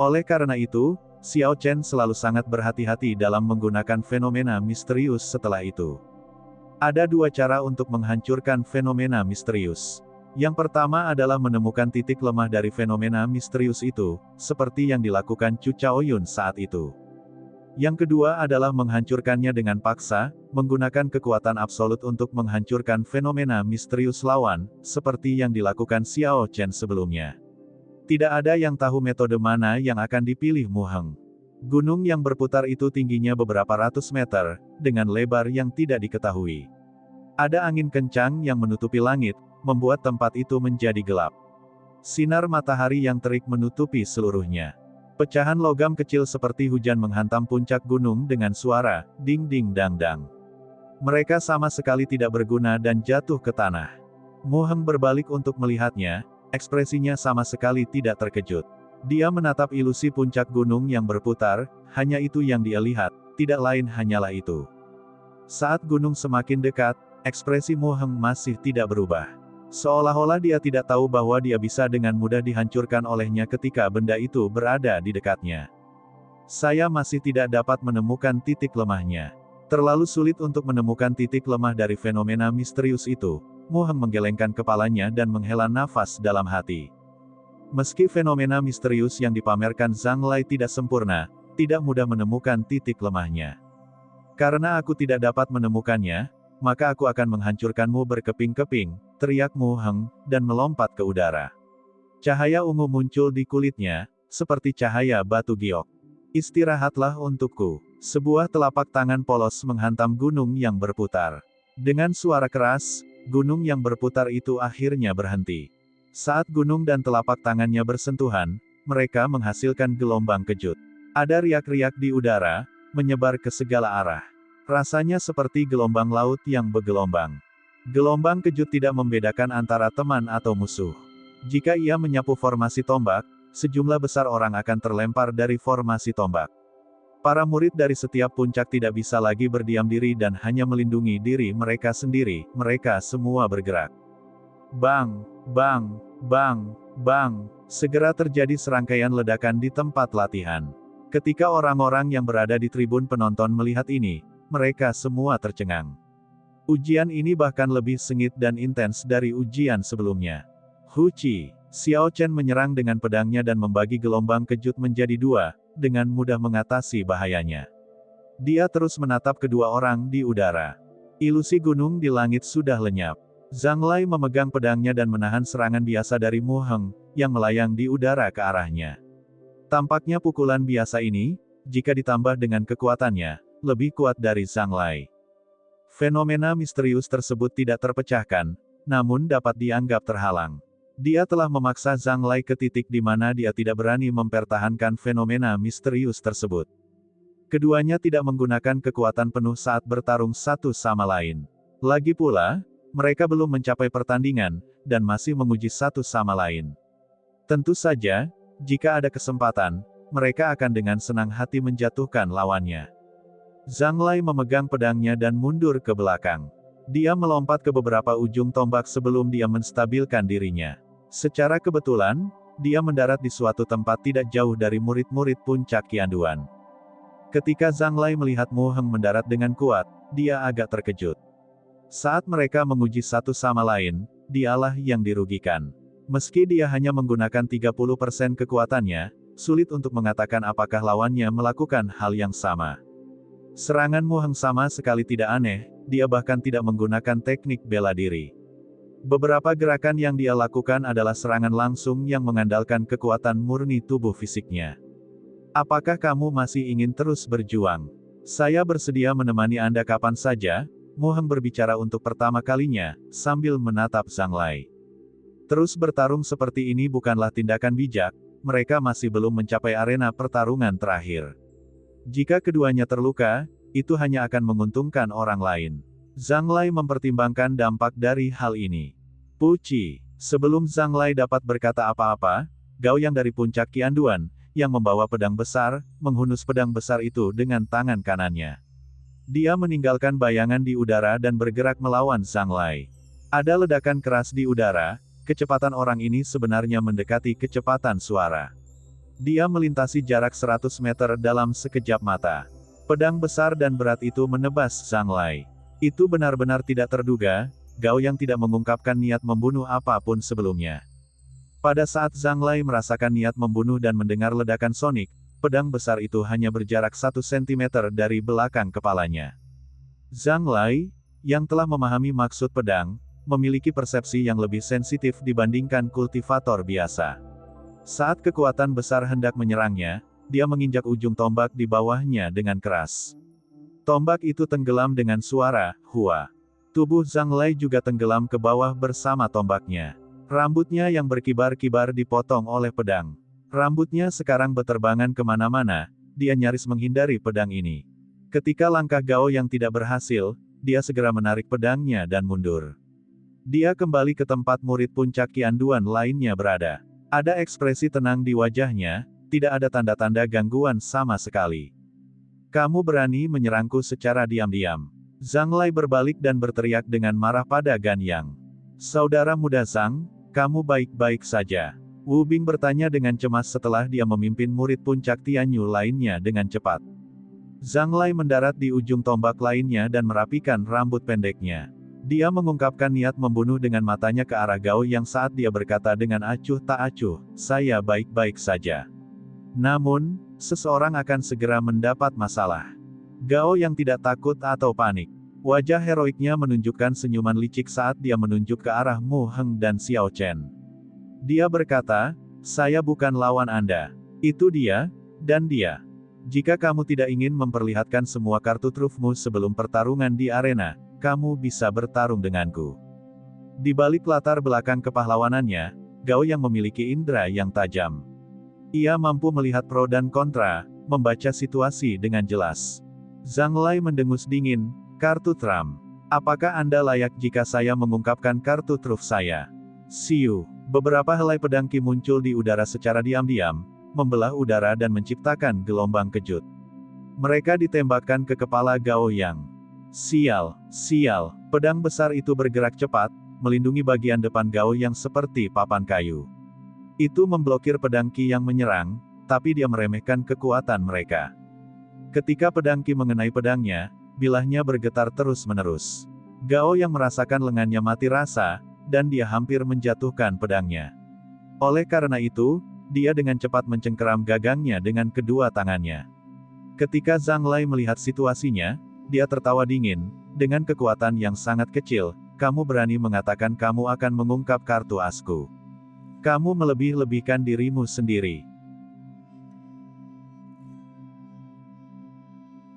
Oleh karena itu, Xiao Chen selalu sangat berhati-hati dalam menggunakan fenomena misterius setelah itu. Ada dua cara untuk menghancurkan fenomena misterius. Yang pertama adalah menemukan titik lemah dari fenomena misterius itu, seperti yang dilakukan Chu Chaoyun saat itu. Yang kedua adalah menghancurkannya dengan paksa, menggunakan kekuatan absolut untuk menghancurkan fenomena misterius lawan, seperti yang dilakukan Xiao Chen sebelumnya. Tidak ada yang tahu metode mana yang akan dipilih Mu Heng. Gunung yang berputar itu tingginya beberapa ratus meter, dengan lebar yang tidak diketahui. Ada angin kencang yang menutupi langit, membuat tempat itu menjadi gelap. Sinar matahari yang terik menutupi seluruhnya. Pecahan logam kecil seperti hujan menghantam puncak gunung dengan suara, ding-ding-dang-dang. Mereka sama sekali tidak berguna dan jatuh ke tanah. Mu Heng berbalik untuk melihatnya, ekspresinya sama sekali tidak terkejut. Dia menatap ilusi puncak gunung yang berputar, hanya itu yang dia lihat, tidak lain hanyalah itu. Saat gunung semakin dekat, ekspresi Mu Heng masih tidak berubah. Seolah-olah dia tidak tahu bahwa dia bisa dengan mudah dihancurkan olehnya ketika benda itu berada di dekatnya. Saya masih tidak dapat menemukan titik lemahnya. Terlalu sulit untuk menemukan titik lemah dari fenomena misterius itu. Mu Heng menggelengkan kepalanya dan menghela nafas dalam hati. Meski fenomena misterius yang dipamerkan Zhang Lai tidak sempurna, tidak mudah menemukan titik lemahnya. Karena aku tidak dapat menemukannya, maka aku akan menghancurkanmu berkeping-keping, teriak Mu Heng, dan melompat ke udara. Cahaya ungu muncul di kulitnya, seperti cahaya batu giok. Istirahatlah untukku. Sebuah telapak tangan polos menghantam gunung yang berputar. Dengan suara keras, gunung yang berputar itu akhirnya berhenti. Saat gunung dan telapak tangannya bersentuhan, mereka menghasilkan gelombang kejut. Ada riak-riak di udara, menyebar ke segala arah. Rasanya seperti gelombang laut yang bergelombang. Gelombang kejut tidak membedakan antara teman atau musuh. Jika ia menyapu formasi tombak, sejumlah besar orang akan terlempar dari formasi tombak. Para murid dari setiap puncak tidak bisa lagi berdiam diri dan hanya melindungi diri mereka sendiri, mereka semua bergerak. Bang, bang, bang, bang, segera terjadi serangkaian ledakan di tempat latihan. Ketika orang-orang yang berada di tribun penonton melihat ini, mereka semua tercengang. Ujian ini bahkan lebih sengit dan intens dari ujian sebelumnya. Hu Qi, Xiao Chen menyerang dengan pedangnya dan membagi gelombang kejut menjadi dua, dengan mudah mengatasi bahayanya. Dia terus menatap kedua orang di udara. Ilusi gunung di langit sudah lenyap. Zhang Lai memegang pedangnya dan menahan serangan biasa dari Mu Heng, yang melayang di udara ke arahnya. Tampaknya pukulan biasa ini, jika ditambah dengan kekuatannya, lebih kuat dari Zhang Lai. Fenomena misterius tersebut tidak terpecahkan, namun dapat dianggap terhalang. Dia telah memaksa Zhang Lai ke titik di mana dia tidak berani mempertahankan fenomena misterius tersebut. Keduanya tidak menggunakan kekuatan penuh saat bertarung satu sama lain. Lagi pula, mereka belum mencapai pertandingan, dan masih menguji satu sama lain. Tentu saja, jika ada kesempatan, mereka akan dengan senang hati menjatuhkan lawannya. Zhang Lai memegang pedangnya dan mundur ke belakang. Dia melompat ke beberapa ujung tombak sebelum dia menstabilkan dirinya. Secara kebetulan, dia mendarat di suatu tempat tidak jauh dari murid-murid puncak Qianduan. Ketika Zhang Lai melihat Mu Heng mendarat dengan kuat, dia agak terkejut. Saat mereka menguji satu sama lain, dialah yang dirugikan. Meski dia hanya menggunakan 30% kekuatannya, sulit untuk mengatakan apakah lawannya melakukan hal yang sama. Serangan Mu Heng sama sekali tidak aneh, dia bahkan tidak menggunakan teknik bela diri. Beberapa gerakan yang dia lakukan adalah serangan langsung yang mengandalkan kekuatan murni tubuh fisiknya. Apakah kamu masih ingin terus berjuang? Saya bersedia menemani Anda kapan saja, Mu Heng berbicara untuk pertama kalinya, sambil menatap Zhang Lai. Terus bertarung seperti ini bukanlah tindakan bijak, mereka masih belum mencapai arena pertarungan terakhir. Jika keduanya terluka, itu hanya akan menguntungkan orang lain. Zhang Lai mempertimbangkan dampak dari hal ini. Hu Qi, sebelum Zhang Lai dapat berkata apa-apa, Gao Yang dari puncak Qianduan, yang membawa pedang besar, menghunus pedang besar itu dengan tangan kanannya. Dia meninggalkan bayangan di udara dan bergerak melawan Zhang Lai. Ada ledakan keras di udara, kecepatan orang ini sebenarnya mendekati kecepatan suara. Dia melintasi jarak 100 meter dalam sekejap mata. Pedang besar dan berat itu menebas Zhang Lai. Itu benar-benar tidak terduga, Gao Yang tidak mengungkapkan niat membunuh apapun sebelumnya. Pada saat Zhang Lai merasakan niat membunuh dan mendengar ledakan sonik, pedang besar itu hanya berjarak 1 cm dari belakang kepalanya. Zhang Lai, yang telah memahami maksud pedang, memiliki persepsi yang lebih sensitif dibandingkan kultivator biasa. Saat kekuatan besar hendak menyerangnya, dia menginjak ujung tombak di bawahnya dengan keras. Tombak itu tenggelam dengan suara, hua. Tubuh Zhang Lai juga tenggelam ke bawah bersama tombaknya. Rambutnya yang berkibar-kibar dipotong oleh pedang. Rambutnya sekarang beterbangan kemana-mana, dia nyaris menghindari pedang ini. Ketika langkah Gao yang tidak berhasil, dia segera menarik pedangnya dan mundur. Dia kembali ke tempat murid puncak Qianduan lainnya berada. Ada ekspresi tenang di wajahnya, tidak ada tanda-tanda gangguan sama sekali. Kamu berani menyerangku secara diam-diam. Zhang Lai berbalik dan berteriak dengan marah pada Gan Yang. Saudara muda Zhang, kamu baik-baik saja? Wu Bing bertanya dengan cemas setelah dia memimpin murid puncak Tianyu lainnya dengan cepat. Zhang Lai mendarat di ujung tombak lainnya dan merapikan rambut pendeknya. Dia mengungkapkan niat membunuh dengan matanya ke arah Gao yang saat dia berkata dengan acuh tak acuh, saya baik-baik saja. Namun, seseorang akan segera mendapat masalah. Gao yang tidak takut atau panik. Wajah heroiknya menunjukkan senyuman licik saat dia menunjuk ke arah Mu Heng dan Xiao Chen. Dia berkata, saya bukan lawan Anda. Itu dia, dan dia. Jika kamu tidak ingin memperlihatkan semua kartu trufmu sebelum pertarungan di arena, kamu bisa bertarung denganku. Di balik latar belakang kepahlawanannya, Gao yang memiliki indera yang tajam. Ia mampu melihat pro dan kontra, membaca situasi dengan jelas. Zhang Lai mendengus dingin, kartu trump. Apakah Anda layak jika saya mengungkapkan kartu truf saya? Siu. Beberapa helai pedang Qi muncul di udara secara diam-diam, membelah udara dan menciptakan gelombang kejut. Mereka ditembakkan ke kepala Gao Yang. Sial, sial, pedang besar itu bergerak cepat, melindungi bagian depan Gao Yang seperti papan kayu. Itu memblokir pedang Qi yang menyerang, tapi dia meremehkan kekuatan mereka. Ketika pedang Qi mengenai pedangnya, bilahnya bergetar terus-menerus. Gao Yang merasakan lengannya mati rasa, dan dia hampir menjatuhkan pedangnya. Oleh karena itu, dia dengan cepat mencengkeram gagangnya dengan kedua tangannya. Ketika Zhang Lai melihat situasinya, dia tertawa dingin, dengan kekuatan yang sangat kecil, kamu berani mengatakan kamu akan mengungkap kartu asku. Kamu melebih-lebihkan dirimu sendiri.